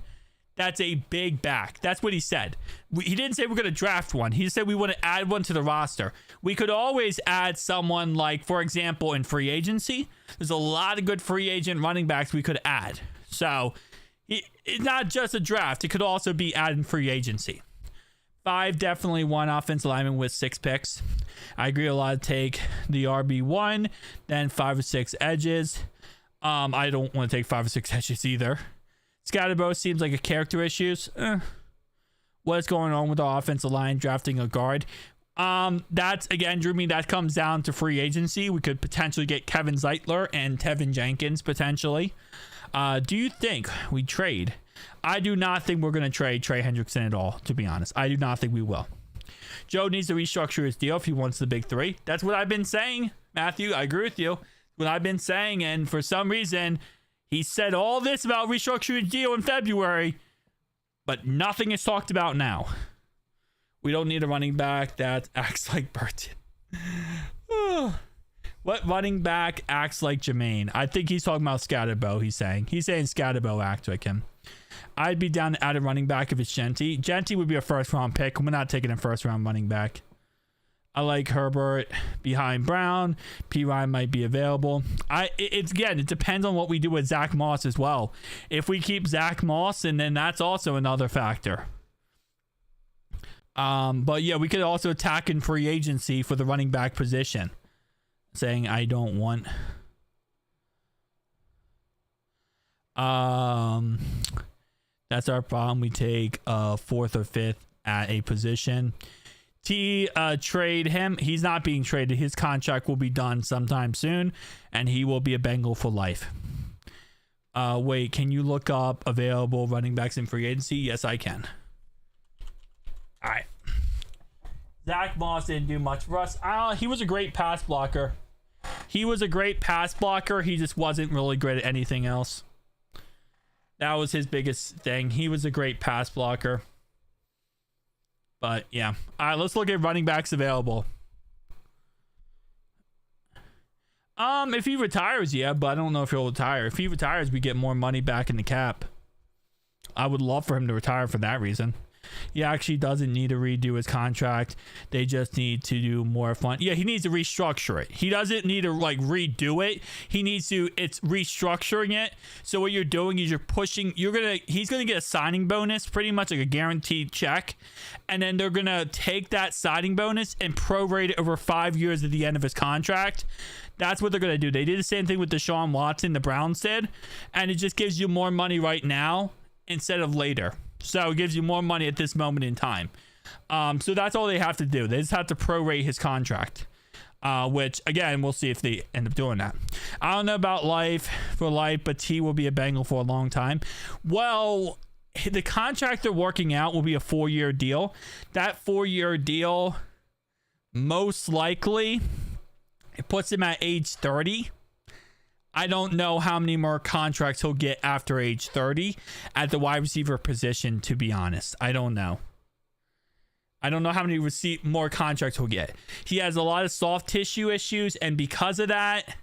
that's a big back. That's what he said. He didn't say we're going to draft one. He said we want to add one to the roster. We could always add someone like, for example, in free agency. There's a lot of good free agent running backs we could add. So it's not just a draft. It could also be added in free agency. 5, definitely one offensive lineman with 6 picks. I agree a lot to take the RB1, then 5 or 6 edges. I don't want to take 5 or 6 edges either. Scatterbo seems like a character issues. What's going on with the offensive line drafting a guard? That's, again, Drew, that comes down to free agency. We could potentially get Kevin Zeitler and Tevin Jenkins potentially. Do you think we trade? I do not think we're going to trade Trey Hendrickson at all, to be honest. I do not think we will. Joe needs to restructure his deal if he wants the big 3. That's what I've been saying, Matthew. I agree with you. What I've been saying, and for some reason, he said all this about restructuring his deal in February, but nothing is talked about now. We don't need a running back that acts like Burton. What running back acts like Jermaine? I think he's talking about Scatterbo, he's saying. He's saying Scatterbo acts like him. I'd be down to add a running back if it's Genty. Genty would be a first-round pick. We're not taking a first-round running back. I like Herbert behind Brown. P. Ryan might be available. It depends on what we do with Zach Moss as well. If we keep Zach Moss, and then that's also another factor. But yeah, we could also attack in free agency for the running back position. Saying I don't want. That's our problem. We take 4th or 5th at a position. Trade him. He's not being traded. His contract will be done sometime soon, and he will be a Bengal for life. Wait, can you look up available running backs in free agency? Yes, I can. All right. Zach Moss didn't do much for us. He was a great pass blocker. He just wasn't really great at anything else. That was his biggest thing. He was a great pass blocker. But yeah. All right, let's look at running backs available. If he retires, yeah, but I don't know if he'll retire. If he retires, we get more money back in the cap. I would love for him to retire for that reason. He actually doesn't need to redo his contract. They just need to do more fun. Yeah, he needs to restructure it. He doesn't need to like redo it. He needs to, it's restructuring it. So what you're doing is he's gonna get a signing bonus, pretty much like a guaranteed check. And then they're gonna take that signing bonus and prorate it over 5 years at the end of his contract. That's what they're going to do. They did the same thing with Deshaun Watson, the Browns did, and it just gives you more money right now instead of later. So it gives you more money at this moment in time. So that's all they have to do. They just have to prorate his contract, which, again, we'll see if they end up doing that. I don't know about life, but T will be a Bengal for a long time. Well, the contract they're working out will be a 4-year deal. That 4-year deal, most likely, it puts him at age 30. I don't know how many more contracts he'll get after age 30 at the wide receiver position, to be honest. I don't know. I don't know how many more contracts he'll get. He has a lot of soft tissue issues, and because of that,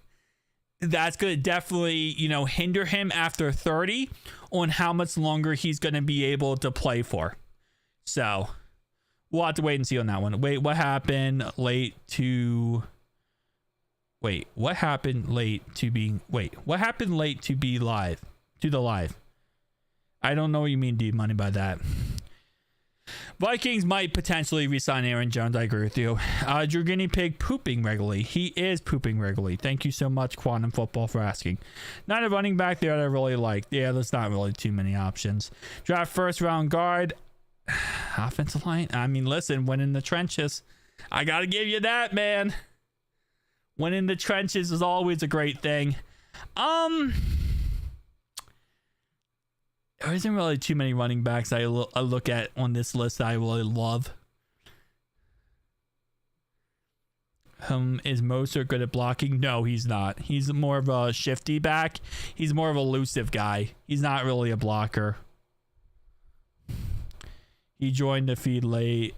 that's going to definitely, hinder him after 30 on how much longer he's going to be able to play for. So, we'll have to wait and see on that one. What happened late to be live? To the live. I don't know what you mean, D-Money, by that. Vikings might potentially re-sign Aaron Jones. I agree with you. Drew Guinea Pig pooping regularly. He is pooping regularly. Thank you so much, Quantum Football, for asking. Not a running back there that I really like. Yeah, there's not really too many options. Draft first round guard. Offensive line. I mean, listen, win in the trenches. I got to give you that, man. Win in the trenches is always a great thing. There isn't really too many running backs I look at on this list that I really love. Is Mostert good at blocking? No, he's not. He's more of a shifty back. He's more of a elusive guy. He's not really a blocker. He joined the feed late.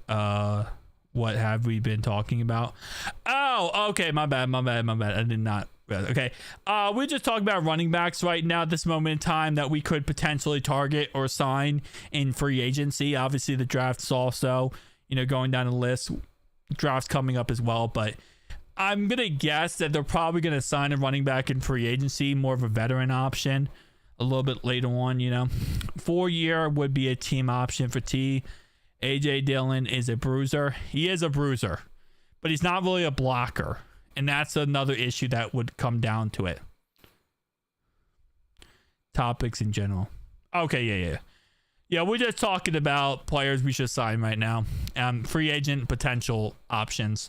What have we been talking about? Oh, okay. My bad. I did not. Okay. We're just talking about running backs right now at this moment in time that we could potentially target or sign in free agency. Obviously, the draft's also, going down the list. Draft's coming up as well, but I'm going to guess that they're probably going to sign a running back in free agency, more of a veteran option a little bit later on, 4-year would be a team option for T. AJ Dillon is a bruiser. He is a bruiser, but he's not really a blocker. And that's another issue that would come down to it. Topics in general. Okay, yeah. Yeah, we're just talking about players we should sign right now. Free agent potential options.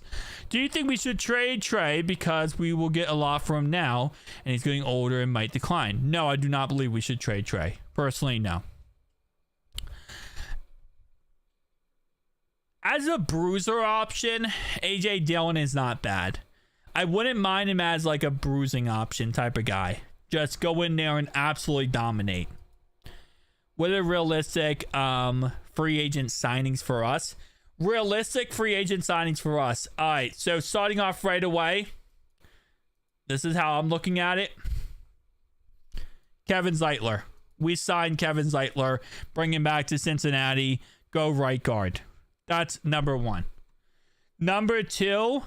Do you think we should trade Trey because we will get a lot from him now and he's getting older and might decline? No, I do not believe we should trade Trey. Personally, no. As a bruiser option, AJ Dillon is not bad. I wouldn't mind him as like a bruising option type of guy. Just go in there and absolutely dominate. What are realistic free agent signings for us? Realistic free agent signings for us. All right, so starting off right away, this is how I'm looking at it. Kevin Zeitler. We signed Kevin Zeitler, bring him back to Cincinnati, go right guard. That's number one. Number two,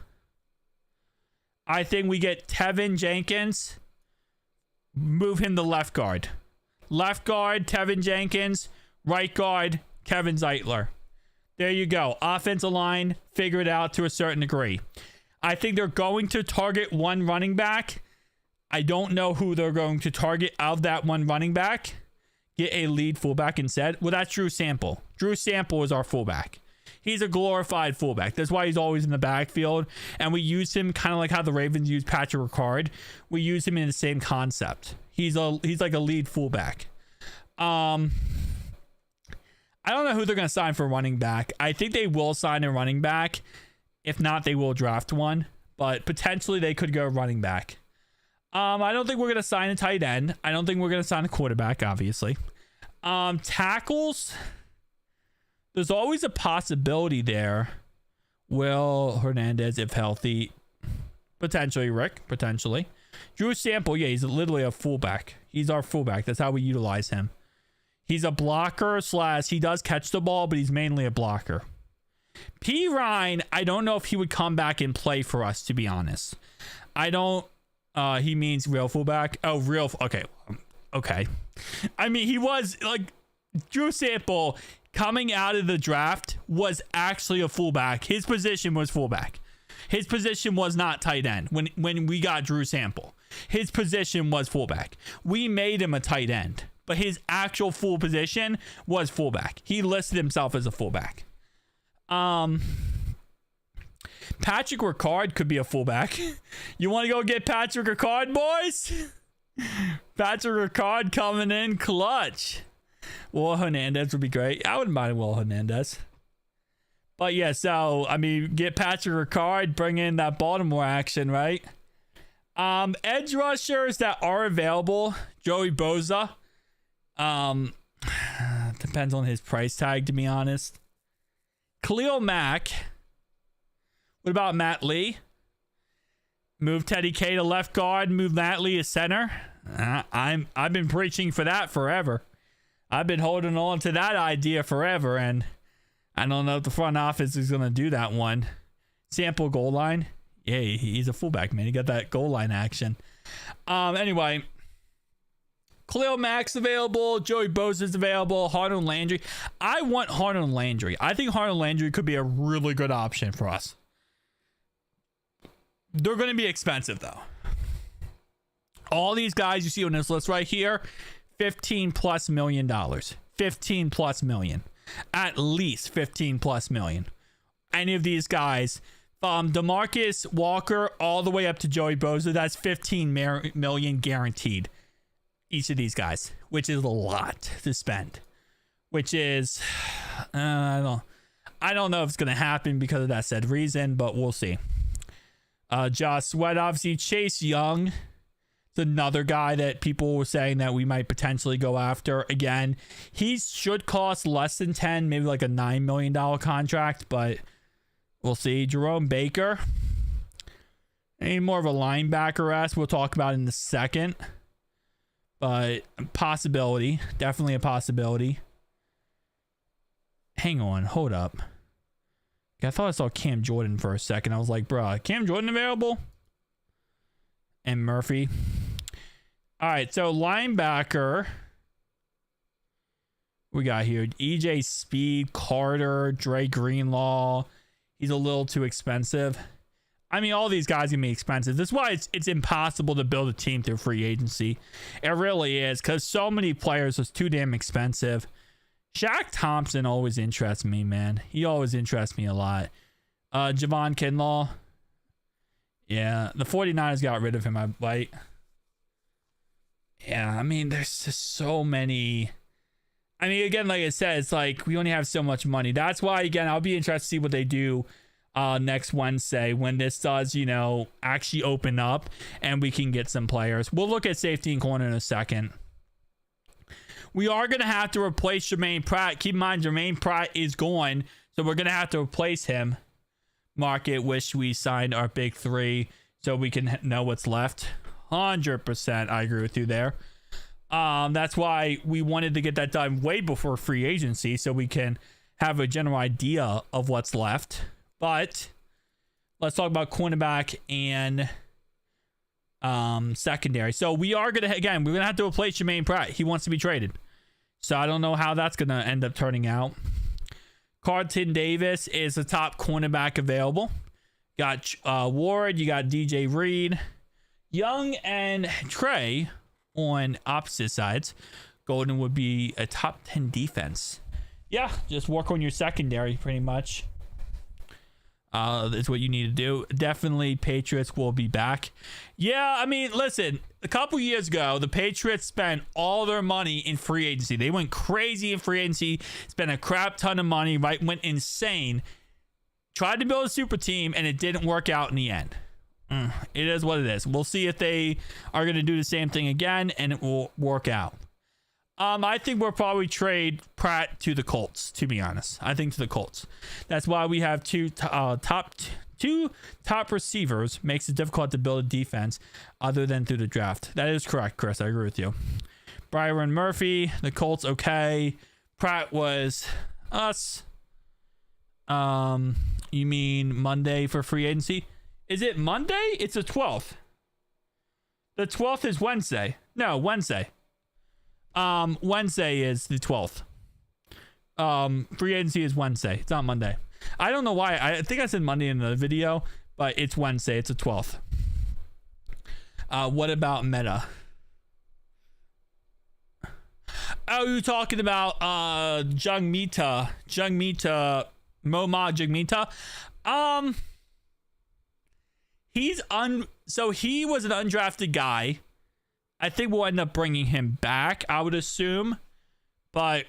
I think we get Tevin Jenkins, move him to left guard. Left guard, Tevin Jenkins. Right guard, Kevin Zeitler. There you go. Offensive line, figure it out to a certain degree. I think they're going to target one running back. I don't know who they're going to target of that one running back. Get a lead fullback instead. Well, that's Drew Sample. Drew Sample is our fullback. He's a glorified fullback. That's why he's always in the backfield. And we use him kind of like how the Ravens use Patrick Ricard. We use him in the same concept. He's like a lead fullback. I don't know who they're going to sign for running back. I think they will sign a running back. If not, they will draft one. But potentially they could go running back. I don't think we're going to sign a tight end. I don't think we're going to sign a quarterback, obviously. Tackles, there's always a possibility there. Will Hernandez, if healthy, potentially, Rick, potentially. Drew Sample, yeah, he's literally a fullback. He's our fullback. That's how we utilize him. He's a blocker / he does catch the ball, but he's mainly a blocker. P. Ryan, I don't know if he would come back and play for us, to be honest. I don't. He means real fullback. Oh, real. Okay. I mean, he was like Drew Sample coming out of the draft was actually a fullback. His position was fullback. His position was not tight end when we got Drew Sample. His position was fullback. We made him a tight end, but his actual full position was fullback. He listed himself as a fullback. Patrick Ricard could be a fullback. You want to go get Patrick Ricard, boys? Patrick Ricard coming in clutch. Will Hernandez would be great. I wouldn't mind Will Hernandez. But yeah, so, I mean, get Patrick Ricard, bring in that Baltimore action, right? Edge rushers that are available. Joey Bosa. Depends on his price tag, to be honest. Khalil Mack. What about Matt Lee? Move Teddy K to left guard. Move Matt Lee to center. I've been preaching for that forever. I've been holding on to that idea forever, and I don't know if the front office is going to do that one. Sample goal line. Yeah, he's a fullback, man. He got that goal line action. Anyway, Khalil Mack's available. Joey Bosa's available. Harlan Landry. I want Harlan Landry. I think Harlan Landry could be a really good option for us. They're going to be expensive, though. All these guys you see on this list right here, $15+ million. $15+ million. At least $15+ million. Any of these guys, DeMarcus Walker all the way up to Joey Bosa, that's $15 million guaranteed. Each of these guys, which is a lot to spend. Which is, I don't know if it's going to happen because of that said reason, but we'll see. Josh Sweat, obviously. Chase Young, it's another guy that people were saying that we might potentially go after. Again, he should cost less than 10, maybe like a $9 million contract, but we'll see. Jerome Baker, any more of a linebacker we'll talk about in a second, but possibility, definitely a possibility. Hang on, hold up. I thought I saw Cam Jordan for a second. I was like, bro, Cam Jordan available? And Murphy. All right, so linebacker. We got here EJ Speed, Carter, Dre Greenlaw. He's a little too expensive. I mean, all these guys are going to be expensive. That's why it's impossible to build a team through free agency. It really is, because so many players are too damn expensive. Shaq Thompson always interests me, man. He always interests me a lot. Javon Kinlaw. Yeah, the 49ers got rid of him, right? Yeah, I mean, there's just so many. I mean, again, like I said, it's like we only have so much money. That's why, again, I'll be interested to see what they do next Wednesday when this does, actually open up and we can get some players. We'll look at safety and corner in a second. We are going to have to replace Jermaine Pratt. Keep in mind, Jermaine Pratt is gone, so we're going to have to replace him. Market, wish we signed our big three so we can know what's left. 100%, I agree with you there. That's why we wanted to get that done way before free agency so we can have a general idea of what's left. But let's talk about cornerback and secondary. So we are going to, again, we're going to have to replace Jermaine Pratt. He wants to be traded. So I don't know how that's going to end up turning out. Carlton Davis is the top cornerback available. Got Ward, you got DJ Reed, Young, and Trey on opposite sides. Golden would be a top 10 defense. Yeah, just work on your secondary pretty much. That's what you need to do. Definitely Patriots will be back. Yeah, I mean, listen, a couple years ago, the Patriots spent all their money in free agency. They went crazy in free agency, spent a crap ton of money, right? Went insane. Tried to build a super team, and it didn't work out in the end. It is what it is. We'll see if they are going to do the same thing again, and it will work out. I think we'll probably trade Pratt to the Colts, to be honest. I think to the Colts. That's why we have two top receivers. Makes it difficult to build a defense other than through the draft. That is correct, Chris. I agree with you. Byron Murphy, the Colts, okay. Pratt was us. You mean Monday for free agency? Is it Monday? It's the 12th. The 12th is Wednesday. No, Wednesday. Wednesday is the 12th. Free agency is Wednesday. It's not Monday. I don't know why. I think I said Monday in the video, but it's Wednesday. It's the 12th. What about Meta? Oh, you're talking about Jungmita, Moma Jungmita. So he was an undrafted guy. I think we'll end up bringing him back, I would assume. But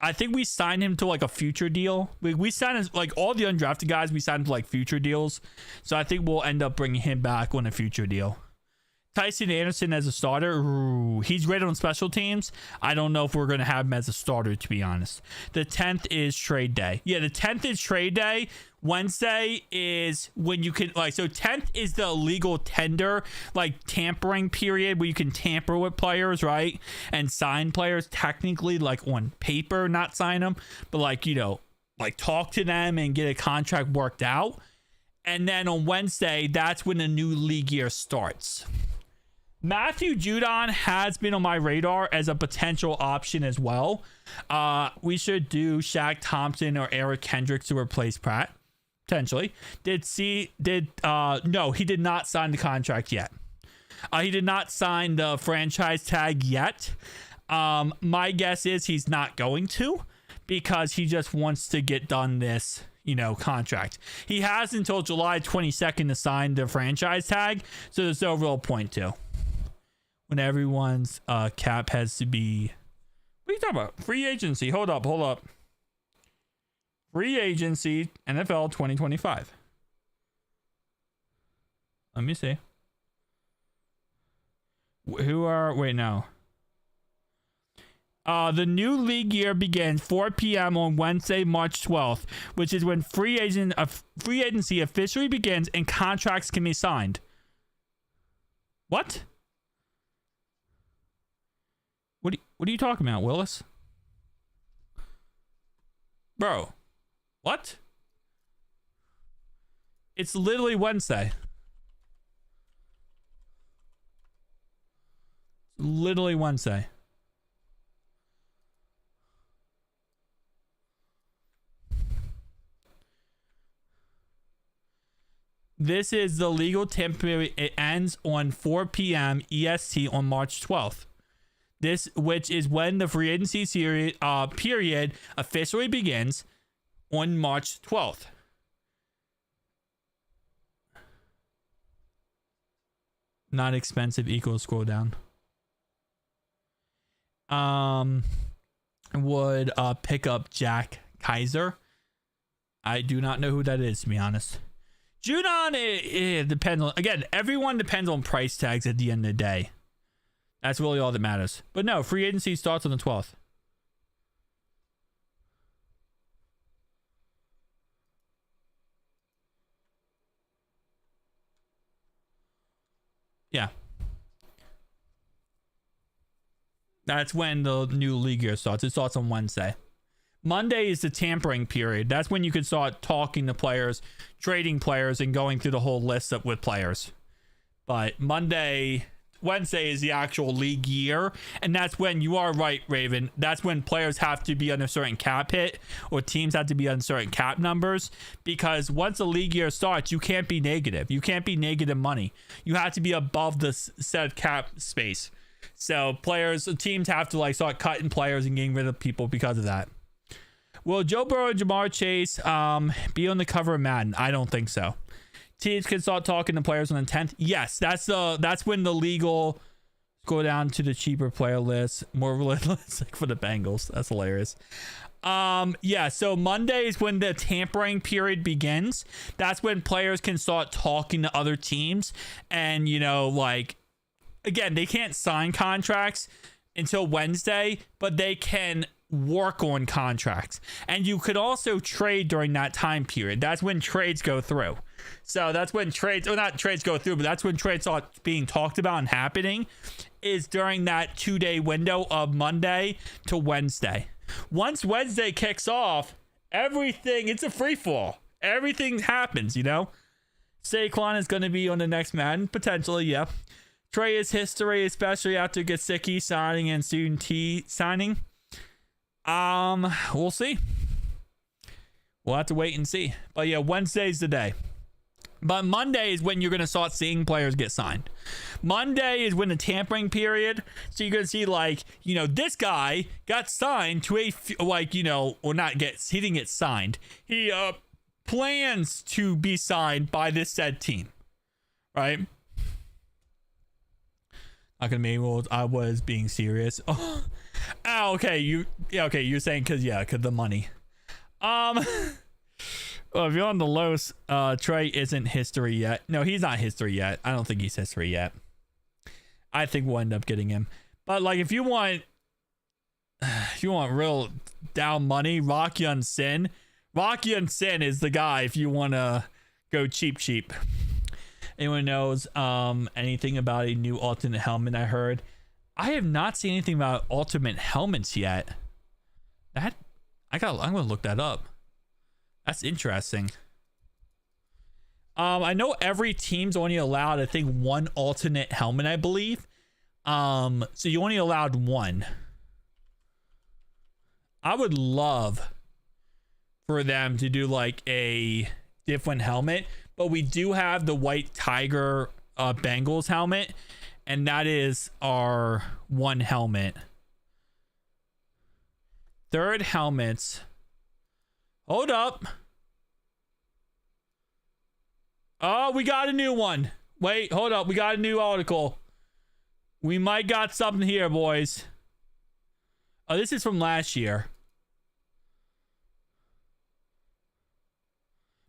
I think we signed him to like a future deal. We signed like all the undrafted guys, we signed to like future deals. So I think we'll end up bringing him back on a future deal. Tyson Anderson as a starter. Ooh, he's great on special teams. I don't know if we're going to have him as a starter, to be honest. The 10th is trade day. Yeah, the 10th is trade day. Wednesday is when you can, like, so 10th is the illegal tender, like tampering period where you can tamper with players, right? And sign players technically, like on paper, not sign them, but like, you know, like talk to them and get a contract worked out. And then on Wednesday, that's when the new league year starts. Matthew Judon has been on my radar as a potential option as well. We should do Shaq Thompson or Eric Kendricks to replace Pratt, potentially. No, he did not sign the contract yet. He did not sign the franchise tag yet. My guess is he's not going to, because he just wants to get done this, you know, contract. He has until July 22nd to sign the franchise tag, so there's no real point to. When everyone's cap has to be... What are you talking about? Free agency. Hold up. Free agency, NFL 2025. Let me see. Wait, no. The new league year begins 4 p.m. on Wednesday, March 12th, which is when free agency officially begins and contracts can be signed. What? What are you talking about, Willis? Bro, what? It's literally Wednesday. Literally Wednesday. This is the legal temporary. It ends on 4 p.m. EST on March 12th. Which is when the free agency period officially begins on March 12th. Not expensive equals scroll down. Would pick up Jack Kaiser. I do not know who that is, to be honest. Judon, it depends on, again, everyone depends on price tags at the end of the day. That's really all that matters. But no, free agency starts on the 12th. Yeah. That's when the new league year starts. It starts on Wednesday. Monday is the tampering period. That's when you can start talking to players, trading players, and going through the whole list with players. But Wednesday is the actual league year, and that's when, you are right, Raven, that's when players have to be on a certain cap hit, or teams have to be on certain cap numbers, because once the league year starts, you can't be negative. You can't be negative money. You have to be above the set cap space. So teams have to like start cutting players and getting rid of people because of that. Will Joe Burrow and Jamar Chase be on the cover of Madden? I don't think so. Teams can start talking to players on the 10th. Yes, that's when the legal Go down to the cheaper player list. More realistic for the Bengals. That's hilarious. Yeah, so Monday is when the tampering period begins. That's when players can start talking to other teams. And, like, again, they can't sign contracts until Wednesday, but they can work on contracts. And you could also trade during that time period. That's when trades go through. So that's when trades, or not trades go through, but that's when trades start being talked about and happening, is during that 2-day window of Monday to Wednesday. Once Wednesday kicks off, everything, it's a free fall. Everything happens, Saquon is going to be on the next Madden, potentially, yeah. Trey is history, especially after Gesicki signing and soon T signing. We'll see. We'll have to wait and see. But yeah, Wednesday's the day. But Monday is when you're going to start seeing players get signed. Monday is when the tampering period. So you're going to see, like, this guy got signed to he didn't get signed. He plans to be signed by this said team. Right? Not going to be able, I was being serious. Oh, okay. You're saying because the money. Well, if you're on the lows, Trey isn't history yet. No, he's not history yet. I don't think he's history yet. I think we'll end up getting him. But like, if you want real down money, Rocky on Sin is the guy if you want to go cheap. Anyone knows anything about a new alternate helmet? I heard. I have not seen anything about ultimate helmets yet. I'm gonna look that up. That's interesting. I know every team's only allowed, I think, one alternate helmet, I believe. So you only allowed one. I would love for them to do like a different helmet, but we do have the white tiger Bengals helmet, and that is our one helmet. Third helmets. Hold up. Oh, we got a new one. Wait, hold up. We got a new article. We might got something here, boys. Oh, this is from last year.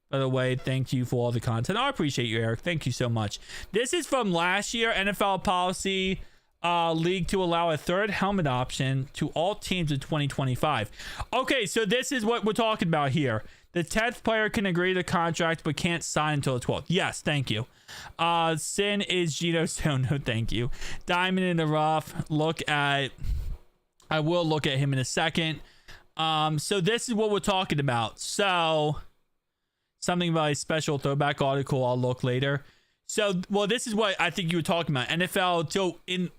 By the way, thank you for all the content. I appreciate you, Eric. Thank you so much. This is from last year. NFL policy league to allow a third helmet option to all teams in 2025. Okay, so this is what we're talking about here. The 10th player can agree to contract but can't sign until the 12th. Yes, thank you. Sin is Geno Stone. No, thank you. Diamond in the rough. I will look at him in a second. So this is what we're talking about. So something about a special throwback article I'll look later. So, well, this is what I think you were talking about. NFL, so in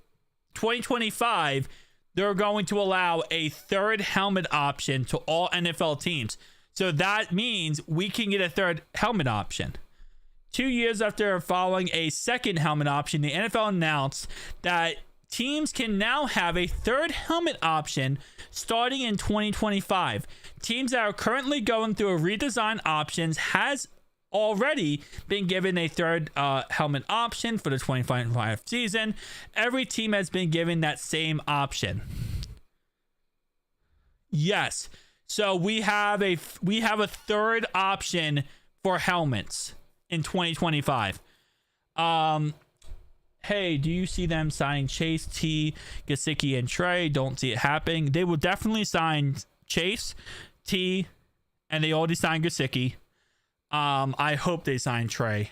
2025, they're going to allow a third helmet option to all NFL teams. So that means we can get a third helmet option. 2 years after following a second helmet option, the NFL announced that teams can now have a third helmet option starting in 2025. Teams that are currently going through a redesign options has already been given a third helmet option for the 2025 season. Every team has been given that same option. Yes. So we have a third option for helmets in 2025. Hey, do you see them signing Chase, T, Gesicki, and Trey? Don't see it happening. They will definitely sign Chase, T, and they already signed Gesicki. I hope they sign Trey.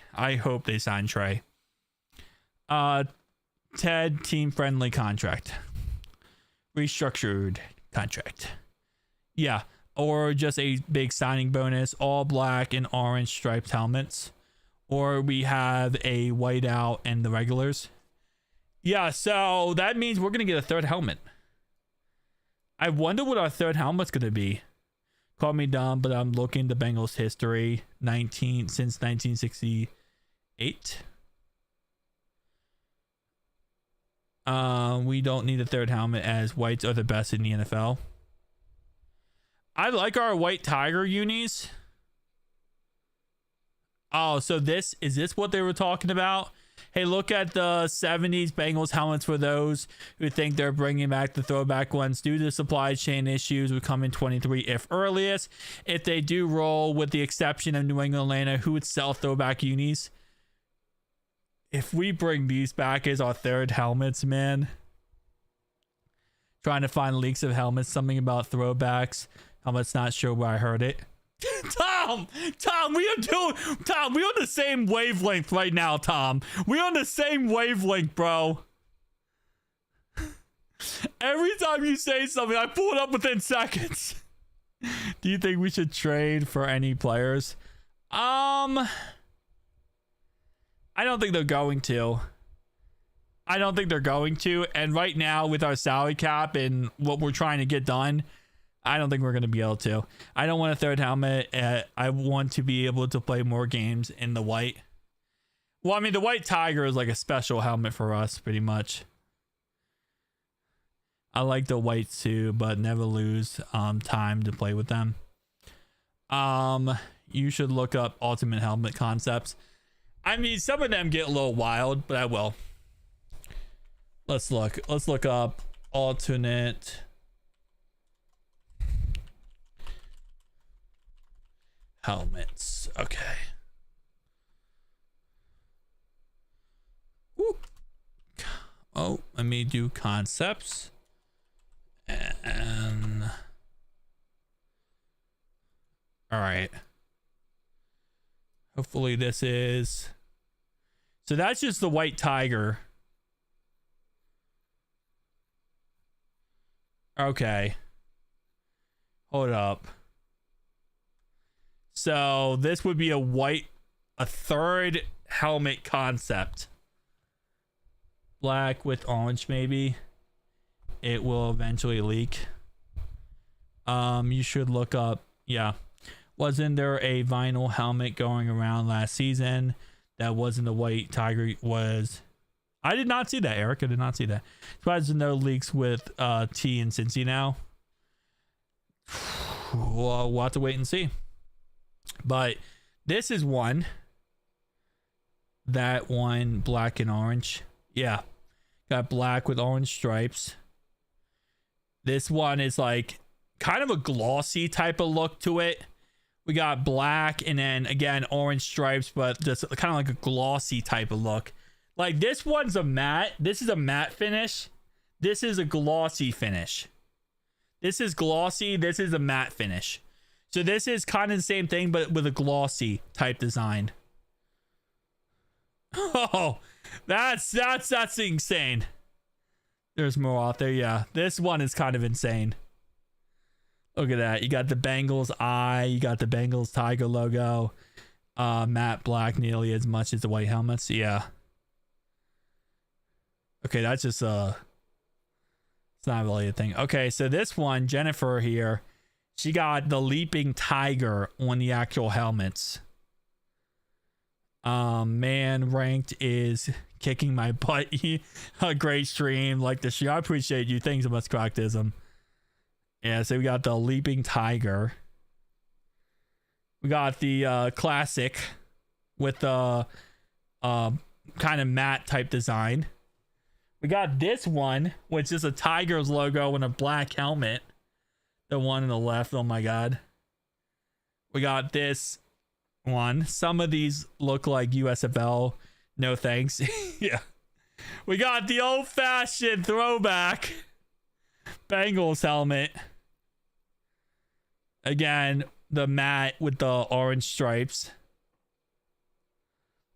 Ted, team-friendly contract. Restructured contract. Yeah, or just a big signing bonus, all black and orange striped helmets. Or we have a whiteout and the regulars. Yeah, so that means we're going to get a third helmet. I wonder what our third helmet's going to be. Call me dumb, but I'm looking the Bengals history since 1968. We don't need a third helmet as whites are the best in the NFL. I like our white tiger unis. Oh, so is this what they were talking about? Hey, look at the 70s Bengals helmets for those who think they're bringing back the throwback ones due to supply chain issues would come in 23 if earliest. If they do roll, with the exception of New England, Atlanta, who would sell throwback unis? If we bring these back as our third helmets, man. Trying to find leaks of helmets, something about throwbacks. Helmets, not sure where I heard it. Tom, we on the same wavelength right now, Tom. We on the same wavelength, bro. Every time you say something, I pull it up within seconds. Do you think we should trade for any players? I don't think they're going to. And right now, with our salary cap and what we're trying to get done, I don't think we're going to be able to. I don't want a third helmet. I want to be able to play more games in the white. Well, I mean, the white tiger is like a special helmet for us, pretty much. I like the whites too, but never lose time to play with them. You should look up ultimate helmet concepts. I mean, some of them get a little wild, but I will. Let's look up alternate helmets. Okay. Woo. Oh, let me do concepts. And all right. Hopefully this is. So that's just the white tiger. Okay. Hold up. So this would be a third helmet concept. Black with orange, maybe. It will eventually leak. You should look up. Yeah. Wasn't there a vinyl helmet going around last season that wasn't the white tiger? I did not see that, Eric. I did not see that. Surprised there's no leaks with T and Cincy now. We'll have to wait and see. But this is one. That one, black and orange. Yeah. Got black with orange stripes. This one is like kind of a glossy type of look to it. We got black and then again orange stripes, but just kind of like a glossy type of look. Like this one's a matte. This is a matte finish. This is a glossy finish. This is glossy. This is a matte finish. So this is kind of the same thing, but with a glossy type design. Oh, that's insane. There's more out there. Yeah, this one is kind of insane. Look at that. You got the Bengals eye. You got the Bengals tiger logo. Matte black nearly as much as the white helmets. Yeah. Okay, that's just it's not really a thing. Okay, so this one, Jennifer here, she got the leaping tiger on the actual helmets. Man, ranked is kicking my butt. A great stream, like the show. I appreciate you. Thanks so much, Croctism. Yeah, so we got the leaping tiger. We got the classic with the kind of matte type design. We got this one, which is a tiger's logo and a black helmet. The one on the left, oh my god. We got this one. Some of these look like USFL. No thanks. Yeah. We got the old-fashioned throwback Bengals helmet. Again, the matte with the orange stripes.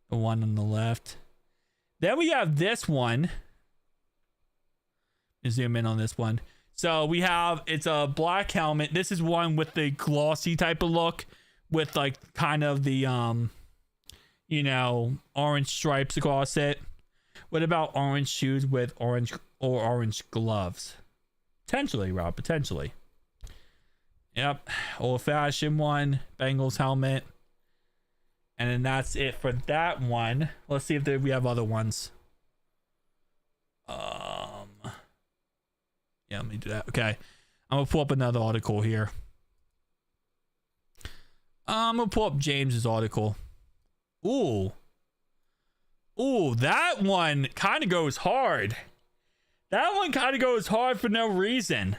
The one on the left. Then we have this one. Zoom in on this one. So we have, it's a black helmet. This is one with the glossy type of look with like kind of the orange stripes across it. What about orange shoes with orange gloves? Potentially, Rob, potentially. Yep, old-fashioned one, Bengals helmet. And then that's it for that one. Let's see if we have other ones. Yeah, let me do that. Okay. I'm going to pull up another article here. I'm going to pull up James's article. Ooh. Ooh, that one kind of goes hard. That one kind of goes hard for no reason.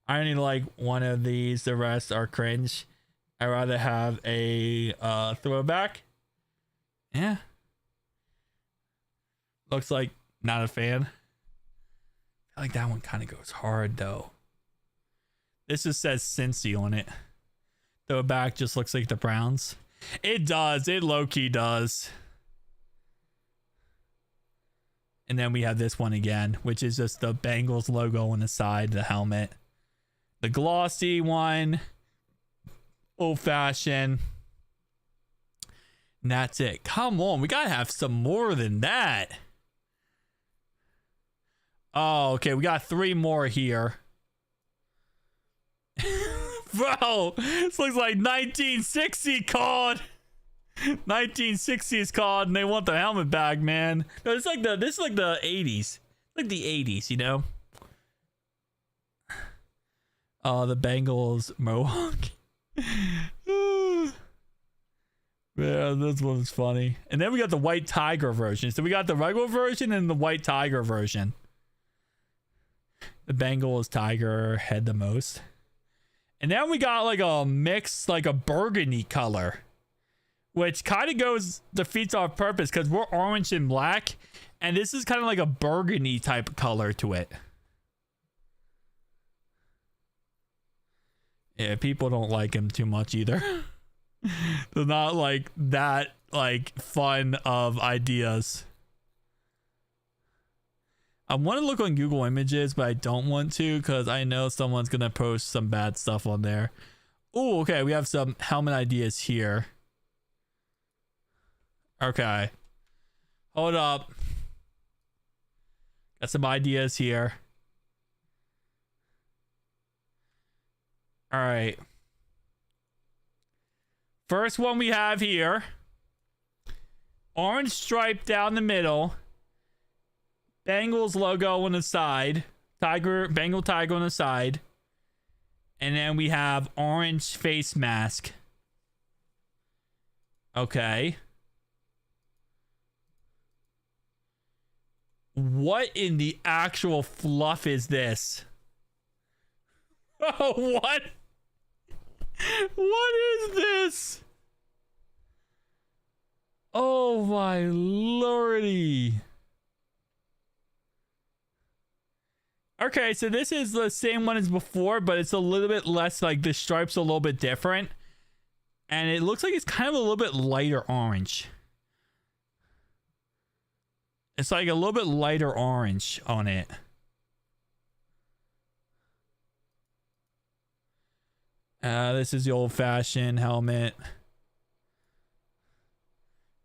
I only like one of these. The rest are cringe. I'd rather have a throwback. Yeah. Looks like not a fan. I feel like that one kind of goes hard though. This just says Cincy on it. Throwback just looks like the Browns. It does. It low-key does. And then we have this one again, which is just the Bengals logo on the side of the helmet. The glossy one. Old-fashioned. And that's it. Come on. We got to have some more than that. Oh, okay. We got 3 more here. Bro, this looks like 1960 card. 1960 is card, and they want the helmet back, man. No, this is like the 80s, like the 80s, you know. The Bengals mohawk. Yeah, this one's funny. And then we got the white tiger version. So we got the regular version and the white tiger version. The Bengals tiger head the most. And then we got like a mix, like a burgundy color, which kind of defeats our purpose because we're orange and black. And this is kind of like a burgundy type of color to it. Yeah, people don't like him too much either. They're not like that, like fun of ideas. I want to look on Google Images, but I don't want to because I know someone's going to post some bad stuff on there. Oh, okay. We have some helmet ideas here. Okay. Hold up. Got some ideas here. All right. First one we have here. Orange stripe down the middle. Bengals logo on the side. Bengal tiger on the side. And then we have orange face mask. Okay. What in the actual fluff is this? Oh, what? What is this? Oh my lordy. Okay, so this is the same one as before, but it's a little bit less, like the stripe's a little bit different. And it looks like it's kind of a little bit lighter orange. It's like a little bit lighter orange on it. This is the old-fashioned helmet.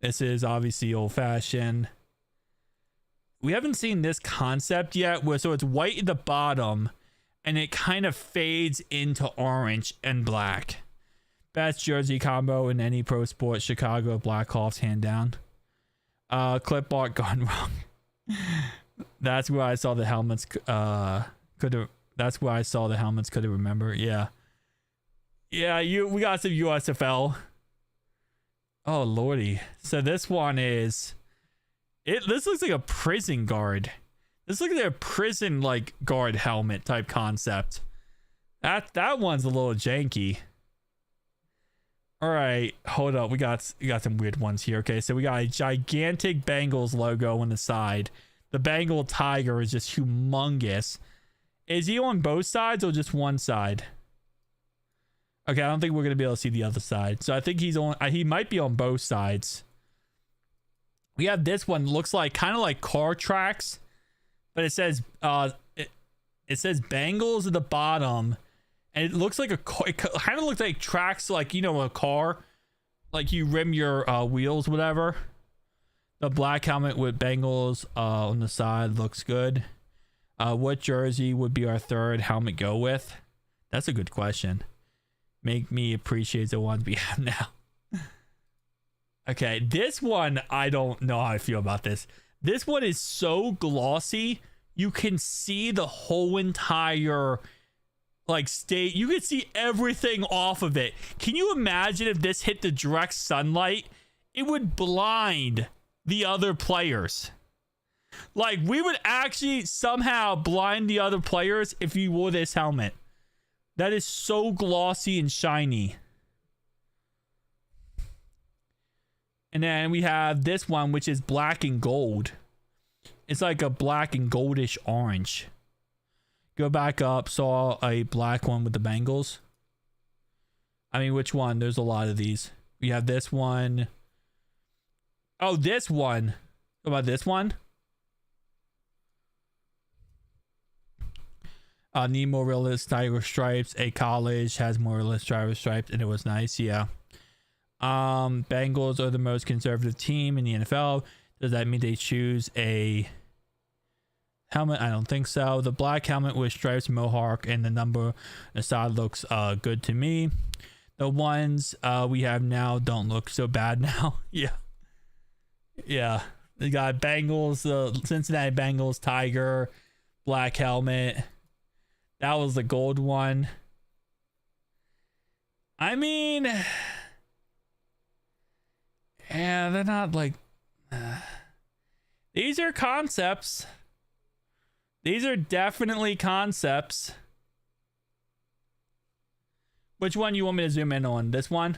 This is obviously old-fashioned. We haven't seen this concept yet, so it's white at the bottom, and it kind of fades into orange and black. Best jersey combo in any pro sport. Chicago Blackhawks, hand down. Clip art gone wrong. That's where I saw the helmets. That's where I saw the helmets. Couldn't remember. Yeah. Yeah, we got some USFL. Oh lordy. So this one is this looks like a prison guard. This looks like a prison like guard helmet type concept. That one's a little janky. All right, hold up. We got some weird ones here. Okay, so we got a gigantic Bengals logo on the side. The Bengal tiger is just humongous. Is he on both sides or just one side? Okay, I don't think we're gonna be able to see the other side. So I think he might be on both sides. We have this one, looks like kind of like car tracks, but it says it says Bengals at the bottom, and it looks like it kind of looks like tracks, like, you know, a car, like you rim your wheels, whatever. The black helmet with Bengals on the side looks good. What jersey would be our third helmet go with? That's a good question. Make me appreciate the ones we have now. Okay, this one, I don't know how I feel about this. This one is so glossy, you can see the whole entire like state. You can see everything off of it. Can you imagine if this hit the direct sunlight? it would blind the other players. Like, we would actually somehow blind the other players if you wore this helmet. That is so glossy and shiny. And then we have this one, which is black and gold. It's like a black and goldish orange. Go back up. Saw a black one with the Bengals. I mean, which one? There's a lot of these. We have this one. Oh, this one. What about this one? Need more realistic tiger stripes. A college has more realistic tiger stripes, and it was nice. Yeah. Bengals are the most conservative team in the NFL. Does that mean they choose a helmet? I don't think so. The black helmet with stripes, mohawk, and the number on the side looks good to me. The ones we have now don't look so bad now. Yeah. They got Bengals, Cincinnati Bengals, tiger, black helmet. That was the gold one. I mean, yeah, they're not like... these are concepts. These are definitely concepts. Which one you want me to zoom in on? This one?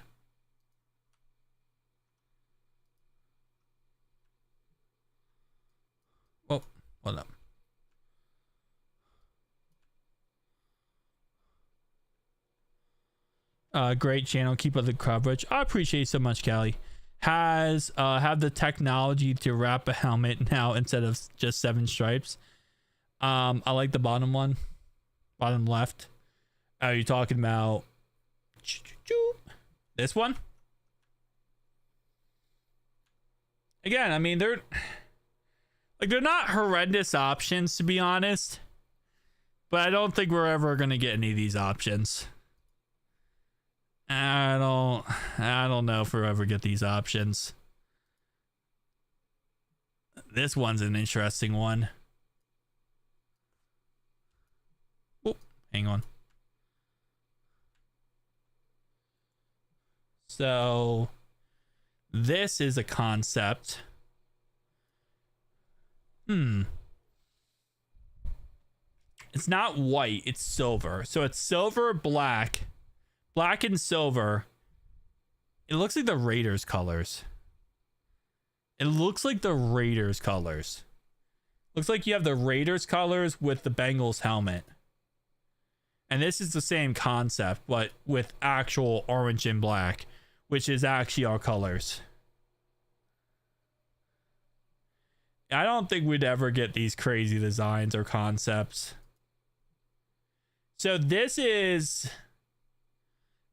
Oh, hold up. Great channel. Keep up the coverage. I appreciate it so much, Callie. Have the technology to wrap a helmet now instead of just 7 stripes. I like the bottom one. Bottom left. Are you talking about this one? Again, I mean, they're not horrendous options, to be honest. But I don't think we're ever gonna get any of these options. I don't know if we'll ever get these options. This one's an interesting one. Oh, hang on. So this is a concept. It's not white, it's silver. So it's silver, black and silver. It looks like the Raiders colors. Looks like you have the Raiders colors with the Bengals helmet. And this is the same concept, but with actual orange and black, which is actually our colors. I don't think we'd ever get these crazy designs or concepts. So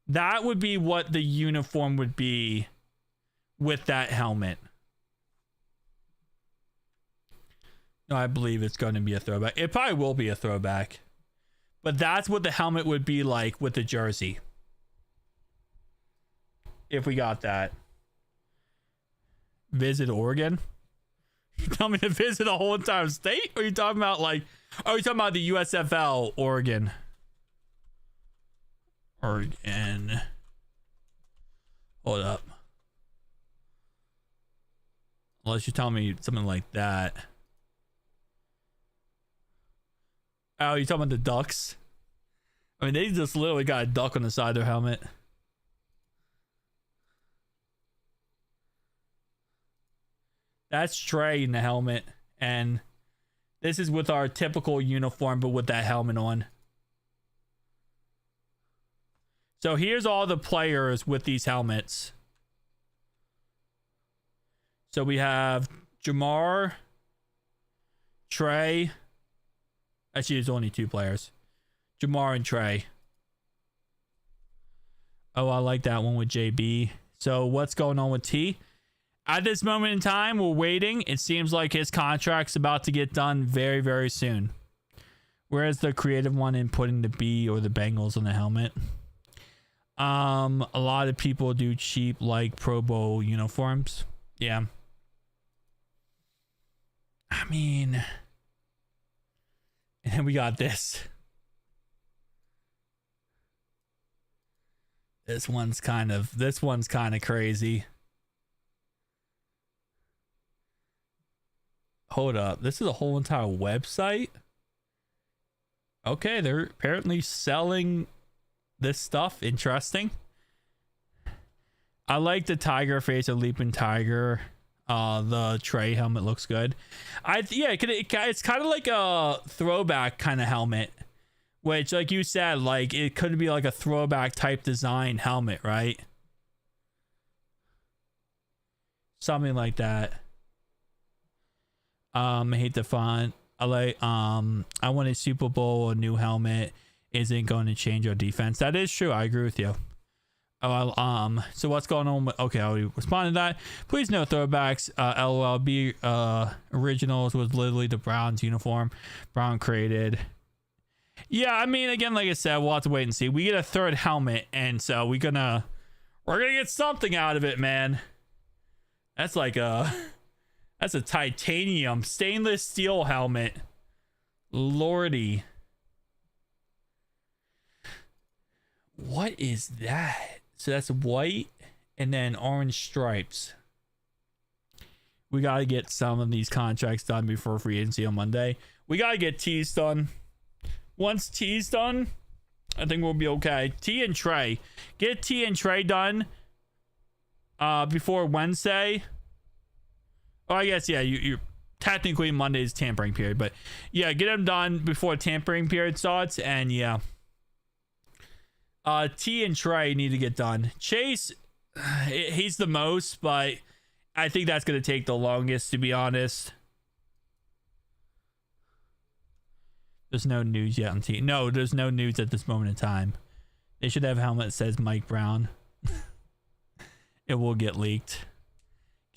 that would be what the uniform would be with that helmet. No, I believe it's going to be a throwback. It probably will be a throwback. But that's what the helmet would be like with the jersey. If we got that. Visit Oregon? You tell me to visit the whole entire state? Or are you talking about like... Oh, you're talking about the USFL Oregon. Oregon. Hold up. Unless you tell me something like that. Oh, you talking about the Ducks? I mean, they just literally got a duck on the side of their helmet. That's Trey in the helmet. And this is with our typical uniform, but with that helmet on. So here's all the players with these helmets. So we have Jamar, Trey. Actually, there's only 2 players. Jamar and Trey. Oh, I like that one with JB. So what's going on with T? At this moment in time, we're waiting. It seems like his contract's about to get done very, very soon. Where's the creative one in putting the B or the Bengals on the helmet? A lot of people do cheap like Pro Bowl uniforms. Yeah. I mean, and then we got this. This one's kind of crazy. hold up. This is a whole entire website. Okay, they're apparently selling this stuff. Interesting. I like the tiger face of Leaping Tiger. The Trey helmet looks good. It's kind of like a throwback kind of helmet, which, like you said, like it could be like a throwback type design helmet, right? Something like that. I hate the font. I want a Super Bowl, a new helmet isn't going to change our defense. That is true. I agree with you. So what's going on with, okay, I already responded to that. Please no throwbacks. LOLB originals was literally the Browns uniform. Brown created. Yeah, I mean, again, like I said, we'll have to wait and see. We get a third helmet, and so we're gonna get something out of it, man. That's like that's a titanium stainless steel helmet. Lordy. What is that? So that's white and then orange stripes. We got to get some of these contracts done before free agency on Monday. We got to get T's done. Once T's done, I think we'll be okay. T and Trey. Get T and Trey done before Wednesday. Oh, I guess, yeah, you technically Monday's tampering period. But, yeah, get them done before tampering period starts. And, yeah. T and Trey need to get done. Chase, he's the most, but I think that's going to take the longest, to be honest. There's no news yet on T. No, there's no news at this moment in time. They should have a helmet that says Mike Brown. It will get leaked.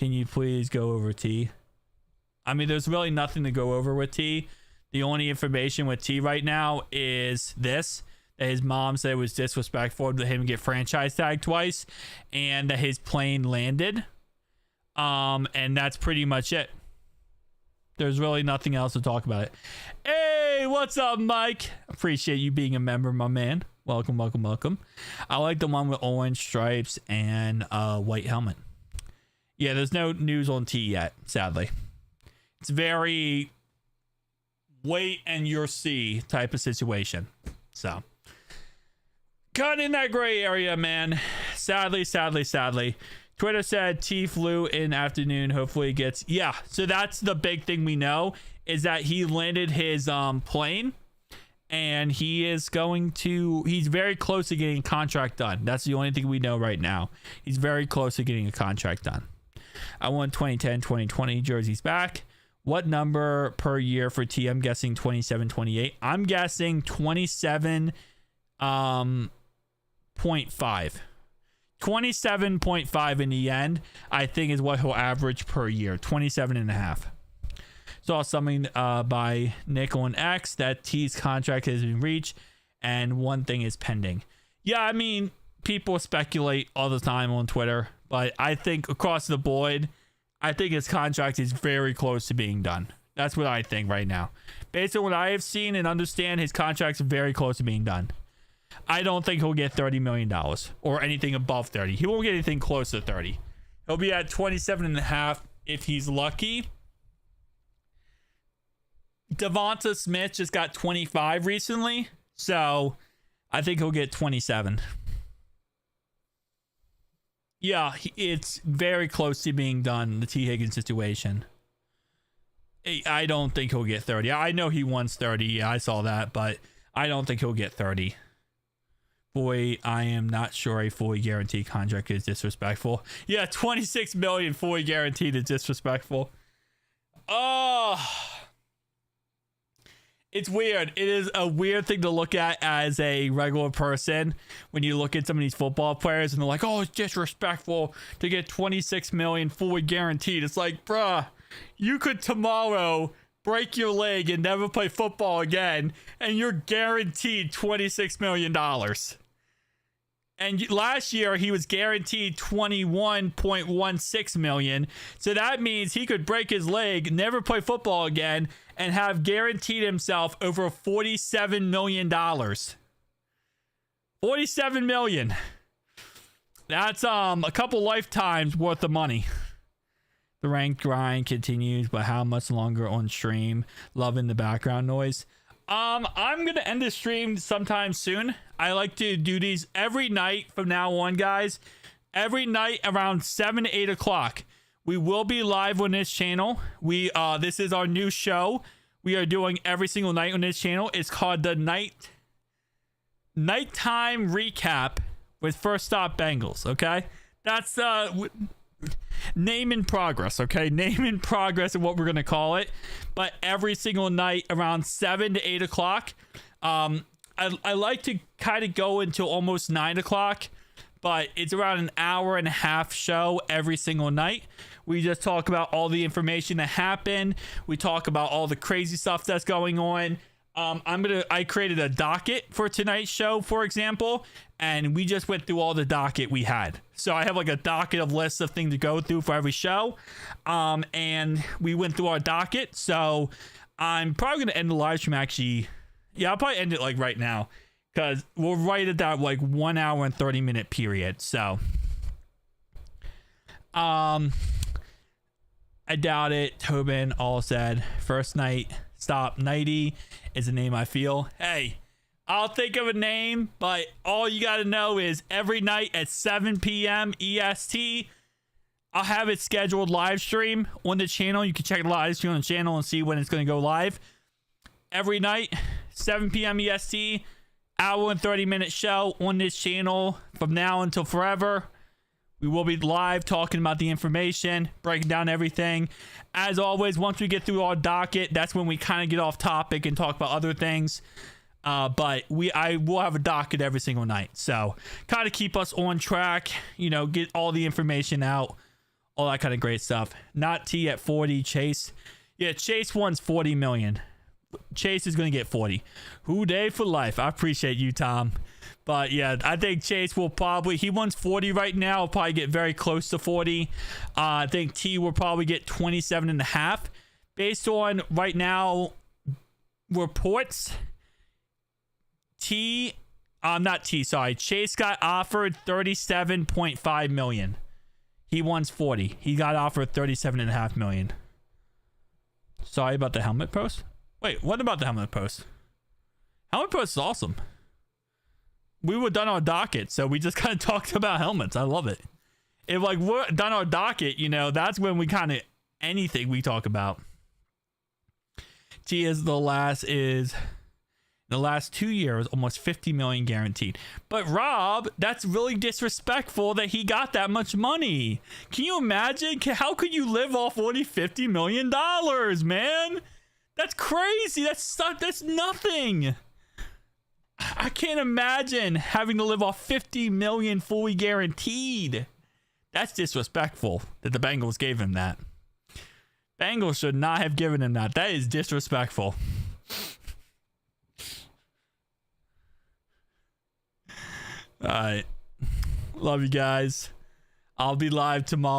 Can you please go over T? I mean, there's really nothing to go over with T. The only information with T right now is this. That his mom said it was disrespectful to him get franchise tagged twice, and that his plane landed. And that's pretty much it. There's really nothing else to talk about it. Hey, what's up, Mike? Appreciate you being a member, my man. Welcome, welcome, welcome. I like the one with orange stripes and white helmet. Yeah, there's no news on T yet, sadly. It's very wait and you'll see type of situation. So, caught in that gray area, man. Sadly. Twitter said T flew in afternoon. Hopefully it gets... Yeah, so that's the big thing we know, is that he landed his plane, and he is going to... He's very close to getting a contract done. That's the only thing we know right now. He's very close to getting a contract done. I want 2010, 2020 jerseys back. What number per year for T? I'm guessing 27, 28. I'm guessing 27... 0.5. 27.5 in the end, I think, is what he'll average per year. 27.5. Saw something by Nick on X that T's contract has been reached and one thing is pending. Yeah, I mean, people speculate all the time on Twitter, but I think across the board, I think his contract is very close to being done. That's what I think right now. Based on what I have seen and understand, his contract's very close to being done. I don't think he'll get $30 million or anything above 30. He won't get anything close to 30. He'll be at 27.5 if he's lucky. Devonta Smith just got 25 recently, so I think he'll get 27. Yeah, it's very close to being done, the T. Higgins situation. I don't think he'll get 30. I know he wants 30. Yeah, I saw that, but I don't think he'll get 30. Boy, I am not sure a fully guaranteed contract is disrespectful. Yeah, 26 million fully guaranteed is disrespectful. Oh, it's weird. It is a weird thing to look at as a regular person when you look at some of these football players and they're like, oh, it's disrespectful to get 26 million fully guaranteed. It's like, bruh, you could tomorrow break your leg and never play football again, and you're guaranteed $26 million. And last year, he was guaranteed $21.16 million. So that means he could break his leg, never play football again, and have guaranteed himself over $47 million. $47 million. That's a couple lifetimes worth of money. The ranked grind continues, but how much longer on stream? Loving the background noise. I'm gonna end the stream sometime soon. I like to do these every night from now on, guys. Every night around 7 to 8 o'clock. We will be live on this channel. This is our new show. We are doing every single night on this channel. It's called the Nighttime Recap with First Stop Bengals. Okay, that's name in progress. Okay, name in progress of what we're gonna call it. But every single night around 7 to 8 o'clock. I like to kind of go until almost 9 o'clock. But it's around an hour and a half show every single night. We just talk about all the information that happened. We talk about all the crazy stuff that's going on. I created a docket for tonight's show, for example, and we just went through all the docket we had. So I have like a docket of lists of things to go through for every show. And we went through our docket. So I'm probably going to end the live stream actually. Yeah, I'll probably end it like right now. Because we'll write it that like 1 hour and 30-minute period. So, I doubt it. Tobin all said first night stop 90 is a name I feel. Hey, I'll think of a name, but all you got to know is every night at 7 p.m. EST, I'll have it scheduled live stream on the channel. You can check the live stream on the channel and see when it's going to go live. Every night, 7 p.m. EST. Hour and 30-minute show on this channel from now until forever. We will be live talking about the information, breaking down everything. As always, once we get through our docket, that's when we kind of get off topic and talk about other things. But I will have a docket every single night. So kind of keep us on track, get all the information out, all that kind of great stuff. Not T at 40, Chase. Yeah, Chase wants 40 million. Chase is going to get 40. Who day for life. I appreciate you, Tom. But yeah, I think Chase will he wants 40 right now. Will probably get very close to 40. I think T will probably get 27.5. Based on right now reports, Chase got offered 37.5 million. He wants 40. He got offered 37.5 million. Sorry about the helmet post. Wait, what about the helmet post? Helmet post is awesome. We were done our docket, so we just kind of talked about helmets. I love it. If we're done our docket, that's when we kind of anything we talk about. T is the last 2 years, almost 50 million guaranteed. But Rob, that's really disrespectful that he got that much money. Can you imagine? How could you live off only $50 million, man? That's crazy. That's nothing. I can't imagine having to live off 50 million fully guaranteed. That's disrespectful that the Bengals gave him that. Bengals should not have given him that. That is disrespectful. All right. Love you guys. I'll be live tomorrow.